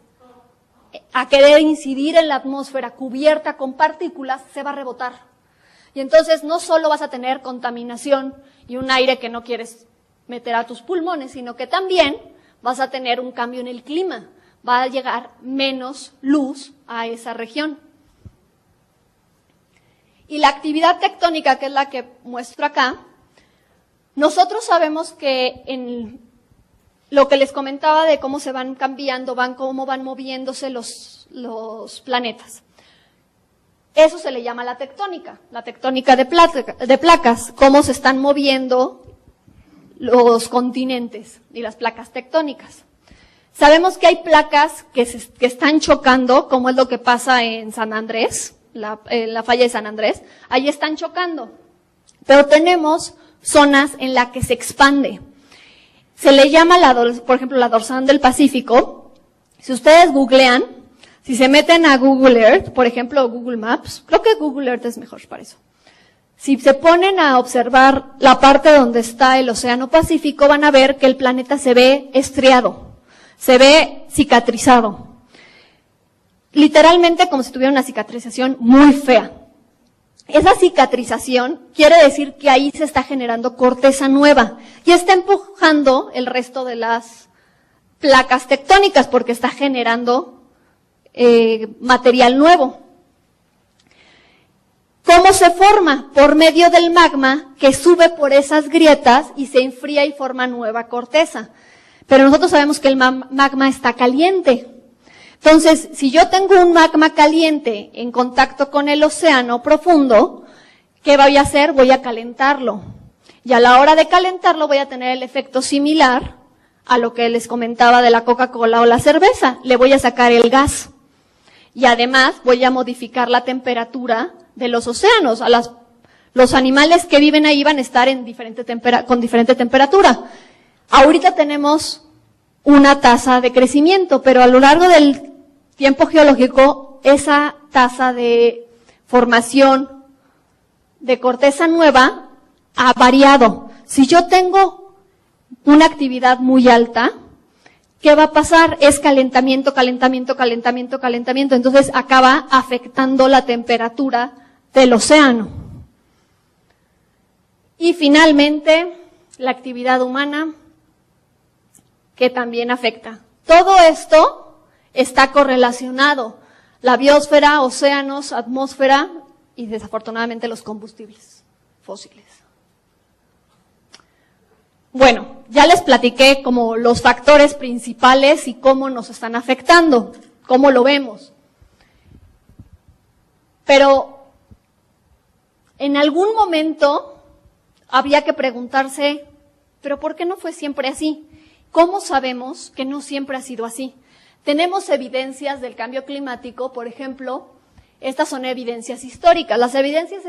a querer incidir en la atmósfera cubierta con partículas, se va a rebotar. Y entonces no solo vas a tener contaminación y un aire que no quieres meter a tus pulmones, sino que también vas a tener un cambio en el clima. Va a llegar menos luz a esa región. Y la actividad tectónica, que es la que muestro acá, nosotros sabemos que en lo que les comentaba de cómo se van cambiando, cómo van moviéndose los planetas. Eso se le llama la tectónica de placas, cómo se están moviendo los continentes y las placas tectónicas. Sabemos que hay placas que están chocando, como es lo que pasa en San Andrés, la falla de San Andrés. Ahí están chocando. Pero tenemos zonas en las que se expande. Se le llama, por ejemplo, la dorsal del Pacífico. Si ustedes googlean, si se meten a Google Earth, por ejemplo, Google Maps, creo que Google Earth es mejor para eso. Si se ponen a observar la parte donde está el Océano Pacífico, van a ver que el planeta se ve estriado. Se ve cicatrizado. Literalmente como si tuviera una cicatrización muy fea. Esa cicatrización quiere decir que ahí se está generando corteza nueva y está empujando el resto de las placas tectónicas porque está generando material nuevo. ¿Cómo se forma? Por medio del magma que sube por esas grietas y se enfría y forma nueva corteza. Pero nosotros sabemos que el magma está caliente. Entonces, si yo tengo un magma caliente en contacto con el océano profundo, ¿qué voy a hacer? Voy a calentarlo. Y a la hora de calentarlo voy a tener el efecto similar a lo que les comentaba de la Coca-Cola o la cerveza. Le voy a sacar el gas. Y además voy a modificar la temperatura de los océanos. Los animales que viven ahí van a estar con diferente temperatura. Ahorita tenemos una tasa de crecimiento, pero a lo largo del tiempo geológico, esa tasa de formación de corteza nueva ha variado. Si yo tengo una actividad muy alta, ¿qué va a pasar? Es calentamiento. Entonces acaba afectando la temperatura del océano. Y finalmente, la actividad humana, que también afecta. Todo esto está correlacionado. La biosfera, océanos, atmósfera y desafortunadamente los combustibles fósiles. Bueno, ya les platiqué como los factores principales y cómo nos están afectando, cómo lo vemos. Pero en algún momento habría que preguntarse, ¿pero por qué no fue siempre así? ¿Cómo sabemos que no siempre ha sido así? Tenemos evidencias del cambio climático, por ejemplo, estas son evidencias históricas. Las evidencias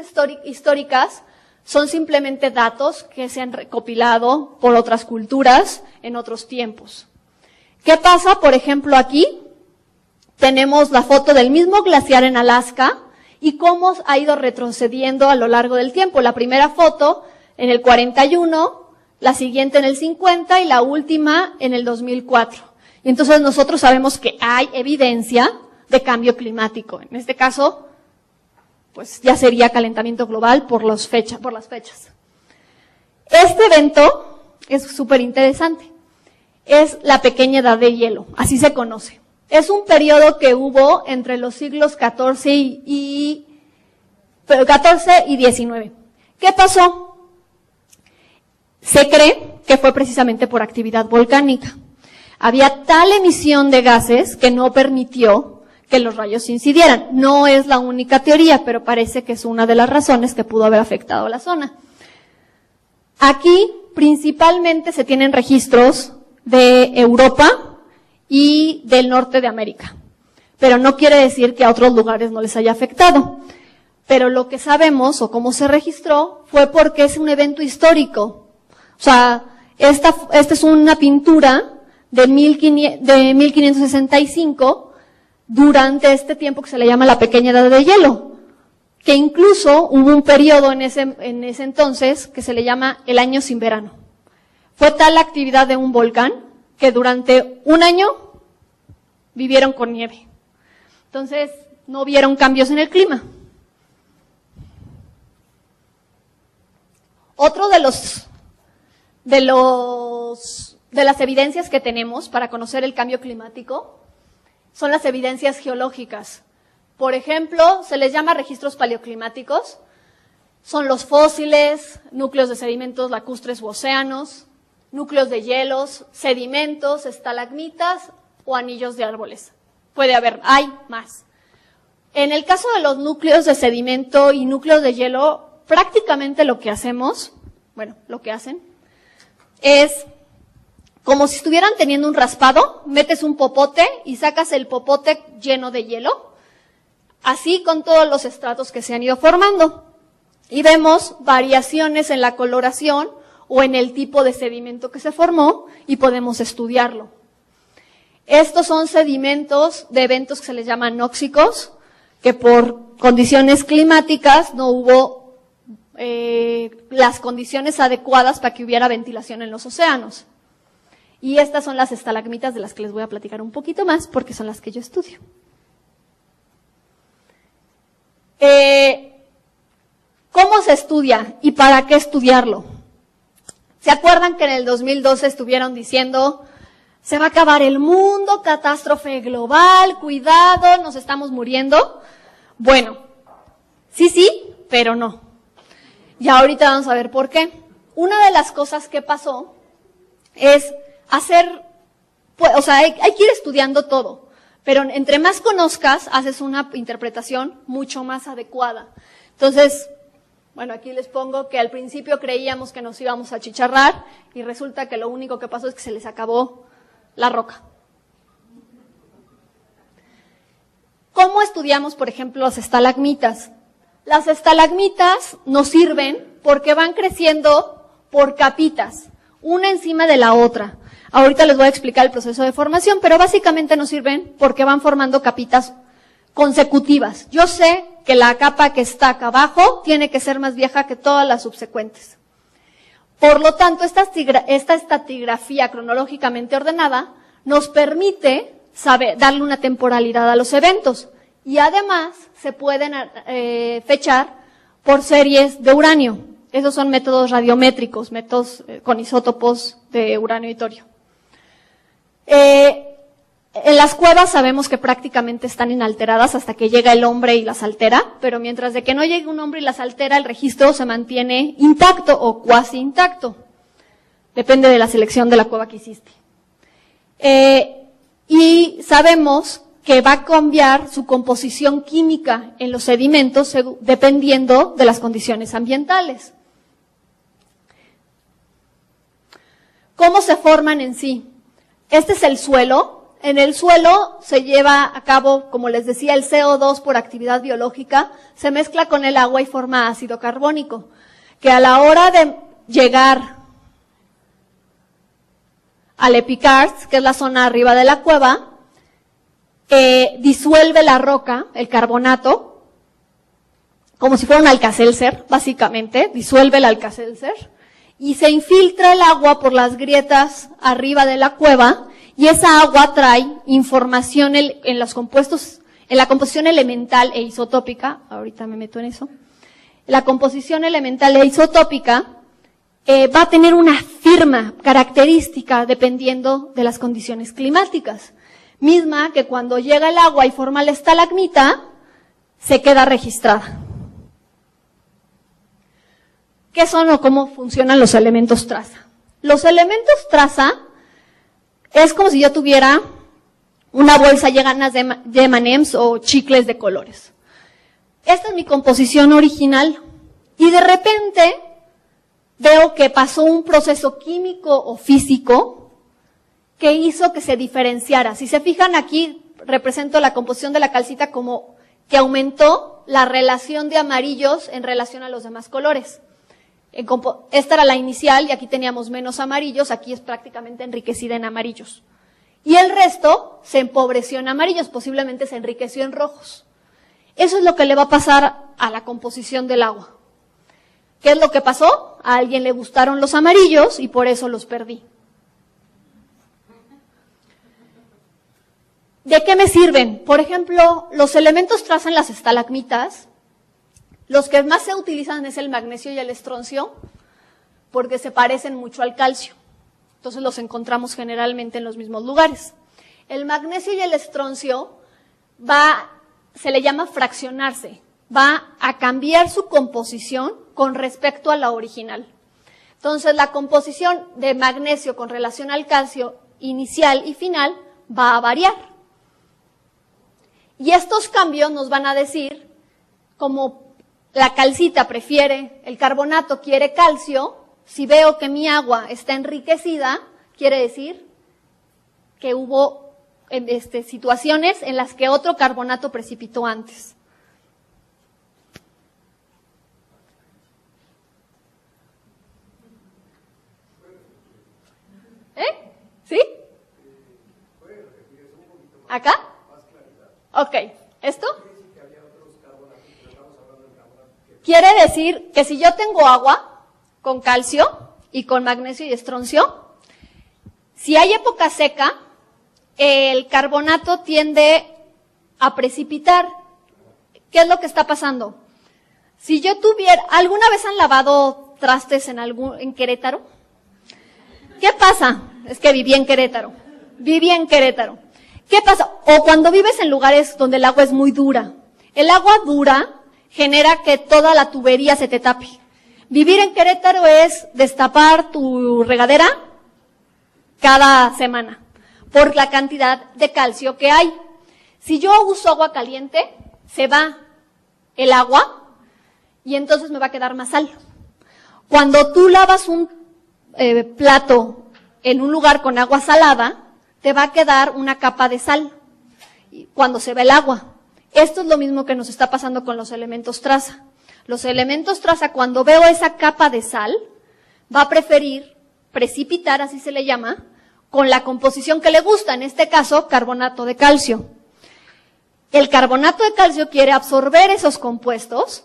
históricas son simplemente datos que se han recopilado por otras culturas en otros tiempos. ¿Qué pasa? Por ejemplo, aquí tenemos la foto del mismo glaciar en Alaska y cómo ha ido retrocediendo a lo largo del tiempo. La primera foto en el 41, la siguiente en el 50 y la última en el 2004. Y entonces nosotros sabemos que hay evidencia de cambio climático. En este caso, pues ya sería calentamiento global por las fechas. Este evento es súper interesante. Es la pequeña edad de hielo, así se conoce. Es un periodo que hubo entre los siglos XIV y XIX. ¿Qué pasó? Se cree que fue precisamente por actividad volcánica. Había tal emisión de gases que no permitió que los rayos incidieran. No es la única teoría, pero parece que es una de las razones que pudo haber afectado la zona. Aquí principalmente se tienen registros de Europa y del norte de América, pero no quiere decir que a otros lugares no les haya afectado. Pero lo que sabemos, o cómo se registró, fue porque es un evento histórico. O sea, esta es una pintura de 1565, durante este tiempo que se le llama la Pequeña Edad de Hielo, que incluso hubo un periodo en ese entonces que se le llama el año sin verano. Fue tal la actividad de un volcán que durante un año vivieron con nieve. Entonces, no vieron cambios en el clima. Otro de las evidencias que tenemos para conocer el cambio climático son las evidencias geológicas. Por ejemplo, se les llama registros paleoclimáticos. Son los fósiles, núcleos de sedimentos lacustres u océanos, núcleos de hielos, sedimentos, estalagmitas o anillos de árboles. Hay más. En el caso de los núcleos de sedimento y núcleos de hielo, prácticamente lo que hacen es como si estuvieran teniendo un raspado, metes un popote y sacas el popote lleno de hielo, así con todos los estratos que se han ido formando. Y vemos variaciones en la coloración o en el tipo de sedimento que se formó y podemos estudiarlo. Estos son sedimentos de eventos que se les llaman nóxicos, que por condiciones climáticas no hubo las condiciones adecuadas para que hubiera ventilación en los océanos. Y estas son las estalagmitas de las que les voy a platicar un poquito más porque son las que yo estudio. ¿Cómo se estudia y para qué estudiarlo? ¿Se acuerdan que en el 2012 estuvieron diciendo se va a acabar el mundo, catástrofe global, cuidado, nos estamos muriendo? Bueno, sí, pero no. Y ahorita vamos a ver por qué. Una de las cosas que pasó es hay que ir estudiando todo, pero entre más conozcas, haces una interpretación mucho más adecuada. Entonces, aquí les pongo que al principio creíamos que nos íbamos a achicharrar y resulta que lo único que pasó es que se les acabó la roca. ¿Cómo estudiamos, por ejemplo, las estalagmitas? Las estalagmitas nos sirven porque van creciendo por capitas, una encima de la otra. Ahorita les voy a explicar el proceso de formación, pero básicamente nos sirven porque van formando capitas consecutivas. Yo sé que la capa que está acá abajo tiene que ser más vieja que todas las subsecuentes. Por lo tanto, esta estratigrafía cronológicamente ordenada nos permite darle una temporalidad a los eventos y además se pueden fechar por series de uranio. Esos son métodos radiométricos, métodos con isótopos de uranio y torio. En las cuevas sabemos que prácticamente están inalteradas hasta que llega el hombre y las altera, pero mientras de que no llegue un hombre y las altera, el registro se mantiene intacto o cuasi intacto. Depende de la selección de la cueva que hiciste. Y sabemos que va a cambiar su composición química en los sedimentos dependiendo de las condiciones ambientales. ¿Cómo se forman en sí? Este es el suelo. En el suelo se lleva a cabo, como les decía, el CO2 por actividad biológica, se mezcla con el agua y forma ácido carbónico, que a la hora de llegar al epicarst, que es la zona arriba de la cueva, disuelve la roca, el carbonato, como si fuera un Alka-Seltzer, básicamente, disuelve el Alka-Seltzer, y se infiltra el agua por las grietas arriba de la cueva, y esa agua trae información en los compuestos, en la composición elemental e isotópica, ahorita me meto en eso, la composición elemental e isotópica va a tener una firma característica dependiendo de las condiciones climáticas. misma que cuando llega el agua y forma la estalagmita, se queda registrada. ¿Qué son o cómo funcionan los elementos traza? Los elementos traza es como si yo tuviera una bolsa llena de M&M's o chicles de colores. Esta es mi composición original y de repente veo que pasó un proceso químico o físico que hizo que se diferenciara. Si se fijan aquí, represento la composición de la calcita como que aumentó la relación de amarillos en relación a los demás colores. Esta era la inicial y aquí teníamos menos amarillos, aquí es prácticamente enriquecida en amarillos. Y el resto se empobreció en amarillos, posiblemente se enriqueció en rojos. Eso es lo que le va a pasar a la composición del agua. ¿Qué es lo que pasó? A alguien le gustaron los amarillos y por eso los perdí. ¿De qué me sirven? Por ejemplo, los elementos traza en las estalagmitas. Los que más se utilizan es el magnesio y el estroncio, porque se parecen mucho al calcio. Entonces los encontramos generalmente en los mismos lugares. El magnesio y el estroncio se le llama fraccionarse, va a cambiar su composición con respecto a la original. Entonces la composición de magnesio con relación al calcio inicial y final va a variar. Y estos cambios nos van a decir, como la calcita prefiere, el carbonato quiere calcio, si veo que mi agua está enriquecida, quiere decir que hubo situaciones en las que otro carbonato precipitó antes. ¿Sí? ¿Acá? Ok, ¿esto? Quiere decir que si yo tengo agua con calcio y con magnesio y estroncio, si hay época seca, el carbonato tiende a precipitar. ¿Qué es lo que está pasando? Si yo ¿alguna vez han lavado trastes en Querétaro? ¿Qué pasa? Es que viví en Querétaro. ¿Qué pasa? O cuando vives en lugares donde el agua es muy dura. El agua dura genera que toda la tubería se te tape. Vivir en Querétaro es destapar tu regadera cada semana por la cantidad de calcio que hay. Si yo uso agua caliente, se va el agua y entonces me va a quedar más sal. Cuando tú lavas un plato en un lugar con agua salada, te va a quedar una capa de sal cuando se va el agua. Esto es lo mismo que nos está pasando con los elementos traza. Los elementos traza, cuando veo esa capa de sal, va a preferir precipitar, así se le llama, con la composición que le gusta, en este caso, carbonato de calcio. El carbonato de calcio quiere absorber esos compuestos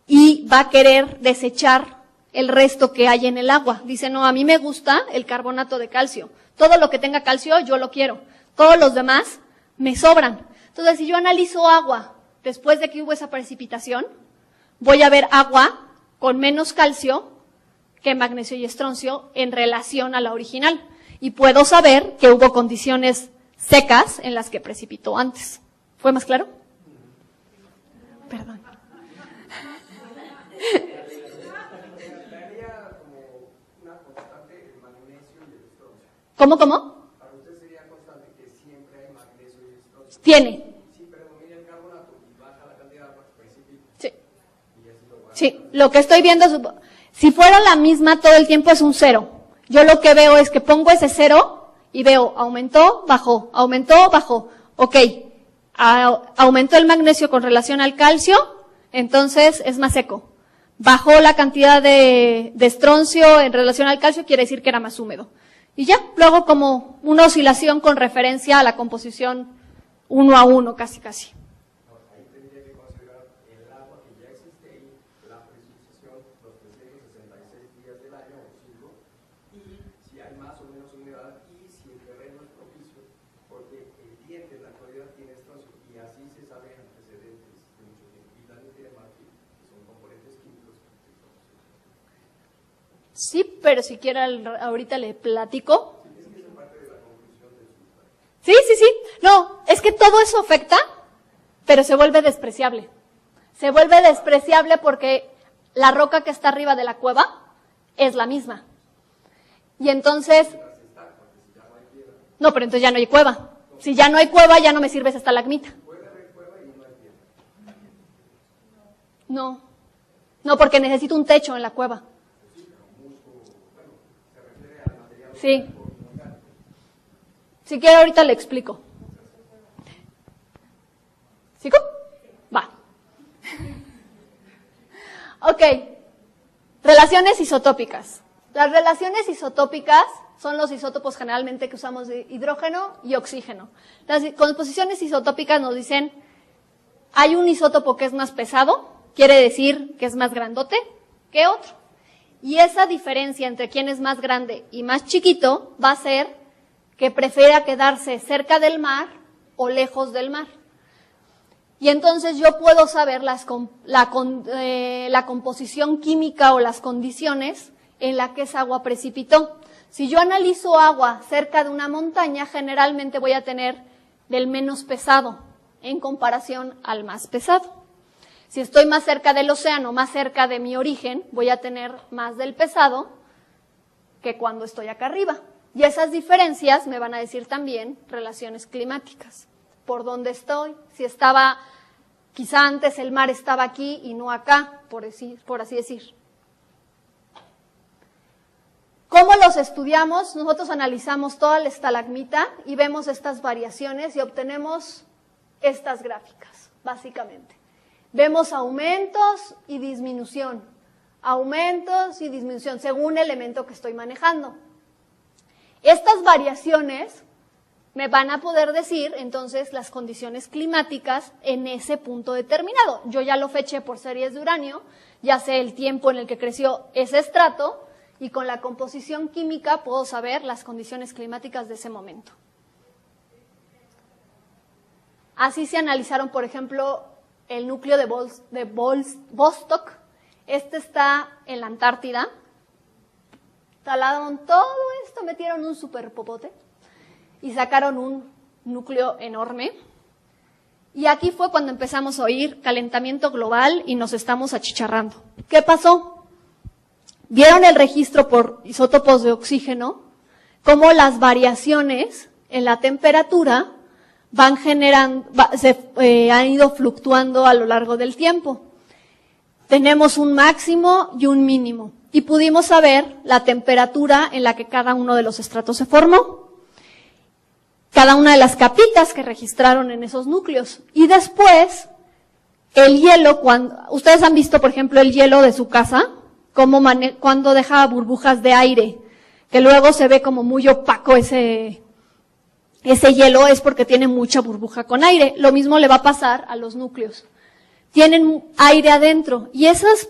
y va a querer desechar el resto que hay en el agua. Dice, no, a mí me gusta el carbonato de calcio. Todo lo que tenga calcio yo lo quiero. Todos los demás me sobran. Entonces, si yo analizo agua después de que hubo esa precipitación, voy a ver agua con menos calcio que magnesio y estroncio en relación a la original. Y puedo saber que hubo condiciones secas en las que precipitó antes. ¿Fue más claro? Perdón. ¿Cómo? Para usted sería constante que siempre hay magnesio y estroncio. Tiene. Sí, pero domina el carbonato y baja la cantidad de agua que precipita. Sí. Y así lo Sí, lo que estoy viendo es, si fuera la misma todo el tiempo es un 0. Yo lo que veo es que pongo ese 0 y veo aumentó, bajó, aumentó, bajó. Ok, aumentó el magnesio con relación al calcio, entonces es más seco. Bajó la cantidad de estroncio en relación al calcio, quiere decir que era más húmedo. Y ya, luego como una oscilación con referencia a la composición 1 a 1, casi. Ahí tendría que considerar el agua que ya existe ahí, la precipitación, los 366 días del año o siglo, y si hay más o menos humedad y si el terreno es propicio, porque el diente en la actualidad tiene estroncio y así se sabe antecedentes de mucho tiempo. Y también tiene marfil, que son componentes químicos. Sí, pero si quiere ahorita le platico. todo eso afecta, pero se vuelve despreciable. Se vuelve despreciable porque la roca que está arriba de la cueva es la misma. Y entonces... No, pero entonces ya no hay cueva. Si ya no hay cueva, ya no me sirve esa estalagmita. No. No, porque necesito un techo en la cueva. Sí. Si quiere ahorita le explico. ¿Sigo? Va. Ok. Relaciones isotópicas. Las relaciones isotópicas son los isótopos generalmente que usamos de hidrógeno y oxígeno. Las composiciones isotópicas nos dicen, hay un isótopo que es más pesado, quiere decir que es más grandote que otro. Y esa diferencia entre quién es más grande y más chiquito va a ser que prefiera quedarse cerca del mar o lejos del mar. Y entonces yo puedo saber la composición química o las condiciones en la que esa agua precipitó. Si yo analizo agua cerca de una montaña, generalmente voy a tener del menos pesado en comparación al más pesado. Si estoy más cerca del océano, más cerca de mi origen, voy a tener más del pesado que cuando estoy acá arriba. Y esas diferencias me van a decir también relaciones climáticas. Por dónde estoy, si estaba, quizá antes el mar estaba aquí y no acá, por así decir. ¿Cómo los estudiamos? Nosotros analizamos toda la estalagmita y vemos estas variaciones y obtenemos estas gráficas, básicamente. Vemos aumentos y disminución, según el elemento que estoy manejando. Estas variaciones me van a poder decir, entonces, las condiciones climáticas en ese punto determinado. Yo ya lo feché por series de uranio, ya sé el tiempo en el que creció ese estrato, y con la composición química puedo saber las condiciones climáticas de ese momento. Así se analizaron, por ejemplo, el núcleo de Vostok. Este está en la Antártida. Talaron todo esto, metieron un super popote y sacaron un núcleo enorme. Y aquí fue cuando empezamos a oír calentamiento global y nos estamos achicharrando. ¿Qué pasó? Vieron el registro por isótopos de oxígeno, cómo las variaciones en la temperatura van generando, han ido fluctuando a lo largo del tiempo. Tenemos un máximo y un mínimo, y pudimos saber la temperatura en la que cada uno de los estratos se formó, cada una de las capitas que registraron en esos núcleos. Y después, el hielo, ustedes han visto, por ejemplo, el hielo de su casa, cuando deja burbujas de aire, que luego se ve como muy opaco ese hielo, es porque tiene mucha burbuja con aire. Lo mismo le va a pasar a los núcleos. Tienen aire adentro y esas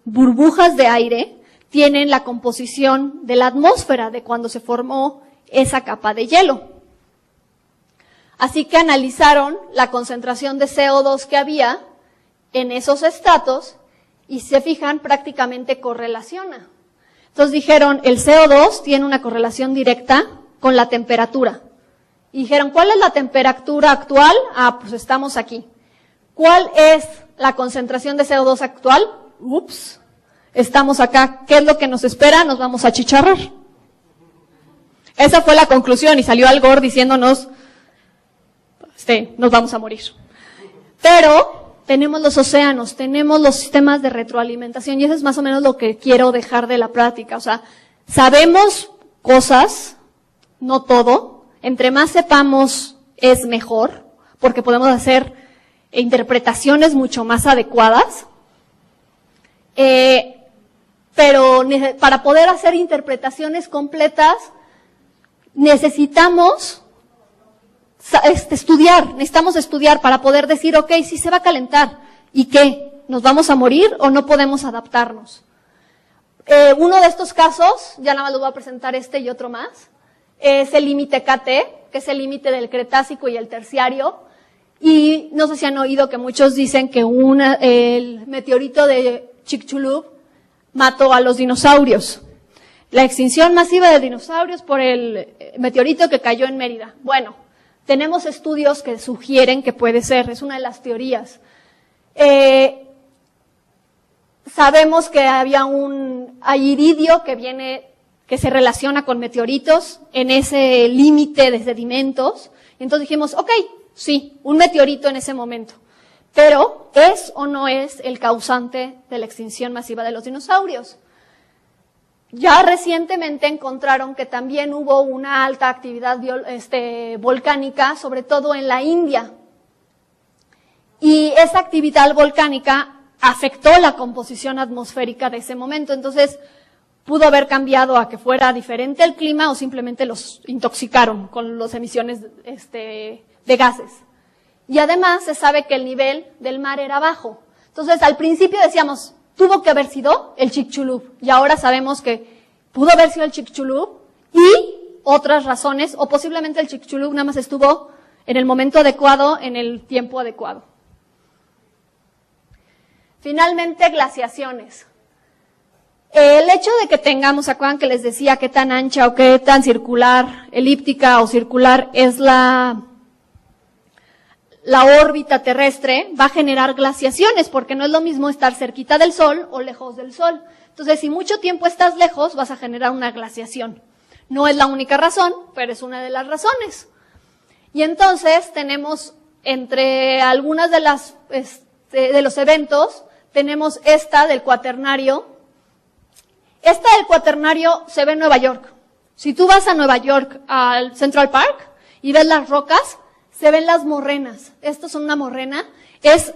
burbujas de aire tienen la composición de la atmósfera de cuando se formó esa capa de hielo. Así que analizaron la concentración de CO2 que había en esos estratos y se fijan, prácticamente correlaciona. Entonces dijeron, el CO2 tiene una correlación directa con la temperatura. Y dijeron, ¿cuál es la temperatura actual? Ah, pues estamos aquí. ¿Cuál es la concentración de CO2 actual? Ups, estamos acá. ¿Qué es lo que nos espera? Nos vamos a achicharrar. Esa fue la conclusión y salió Al Gore diciéndonos, nos vamos a morir. Pero tenemos los océanos, tenemos los sistemas de retroalimentación y eso es más o menos lo que quiero dejar de la práctica. O sea, sabemos cosas, no todo. Entre más sepamos es mejor, porque podemos hacer interpretaciones mucho más adecuadas. Pero para poder hacer interpretaciones completas necesitamos necesitamos estudiar para poder decir, ok, sí se va a calentar, ¿y qué? ¿Nos vamos a morir o no podemos adaptarnos? Uno de estos casos, ya nada más lo voy a presentar y otro más, es el límite KT, que es el límite del Cretácico y el Terciario, y no sé si han oído que muchos dicen que el meteorito de Chicxulub mató a los dinosaurios. La extinción masiva de dinosaurios por el meteorito que cayó en Mérida. Bueno, tenemos estudios que sugieren que puede ser, es una de las teorías. Sabemos que hay iridio que se relaciona con meteoritos en ese límite de sedimentos. Entonces dijimos, ok, sí, un meteorito en ese momento. Pero, ¿es o no es el causante de la extinción masiva de los dinosaurios? Ya recientemente encontraron que también hubo una alta actividad volcánica, sobre todo en la India. Y esa actividad volcánica afectó la composición atmosférica de ese momento. Entonces, pudo haber cambiado a que fuera diferente el clima o simplemente los intoxicaron con las emisiones de gases. Y además se sabe que el nivel del mar era bajo. Entonces, al principio decíamos, tuvo que haber sido el Chicxulub. Y ahora sabemos que pudo haber sido el Chicxulub y otras razones, o posiblemente el Chicxulub nada más estuvo en el momento adecuado, en el tiempo adecuado. Finalmente, glaciaciones. El hecho de que tengamos, ¿se acuerdan que les decía qué tan ancha o qué tan circular, elíptica o circular es la órbita terrestre? Va a generar glaciaciones, porque no es lo mismo estar cerquita del Sol o lejos del Sol. Entonces, si mucho tiempo estás lejos, vas a generar una glaciación. No es la única razón, pero es una de las razones. Y entonces tenemos, entre algunas de los eventos, tenemos esta del Cuaternario. Esta del Cuaternario se ve en Nueva York. Si tú vas a Nueva York, al Central Park, y ves las rocas, se ven las morrenas. Esto es una morrena. Es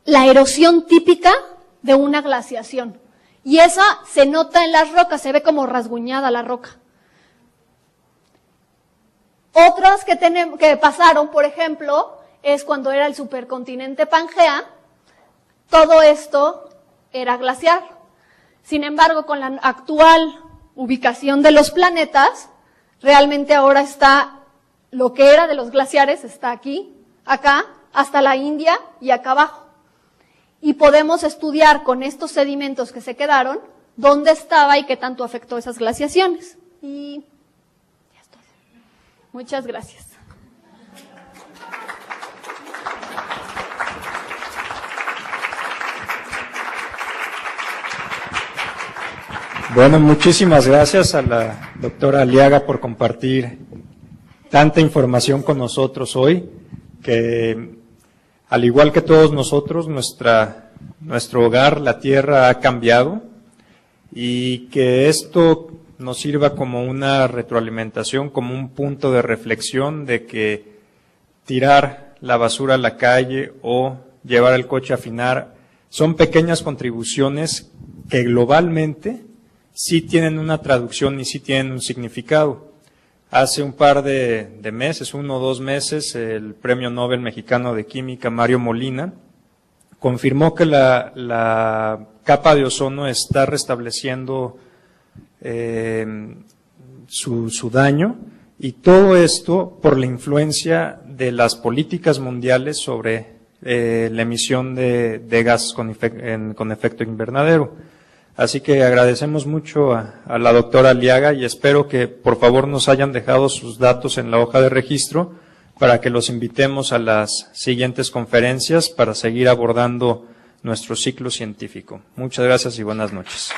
la erosión típica de una glaciación. Y esa se nota en las rocas, se ve como rasguñada la roca. Otras que pasaron, por ejemplo, es cuando era el supercontinente Pangea. Todo esto era glaciar. Sin embargo, con la actual ubicación de los planetas, realmente ahora está lo que era de los glaciares, está aquí, acá, hasta la India y acá abajo. Y podemos estudiar con estos sedimentos que se quedaron, dónde estaba y qué tanto afectó esas glaciaciones. Y ya es todo. Muchas gracias. Bueno, muchísimas gracias a la doctora Aliaga por compartir tanta información con nosotros hoy, que al igual que todos nosotros, nuestro hogar, la Tierra, ha cambiado, y que esto nos sirva como una retroalimentación, como un punto de reflexión de que tirar la basura a la calle o llevar el coche a afinar son pequeñas contribuciones que globalmente sí tienen una traducción y sí tienen un significado. Hace un par de meses, 1 o 2 meses, el Premio Nobel Mexicano de Química, Mario Molina, confirmó que la capa de ozono está restableciendo su daño, y todo esto por la influencia de las políticas mundiales sobre la emisión de gases con efecto invernadero. Así que agradecemos mucho a la doctora Aliaga, y espero que por favor nos hayan dejado sus datos en la hoja de registro para que los invitemos a las siguientes conferencias para seguir abordando nuestro ciclo científico. Muchas gracias y buenas noches.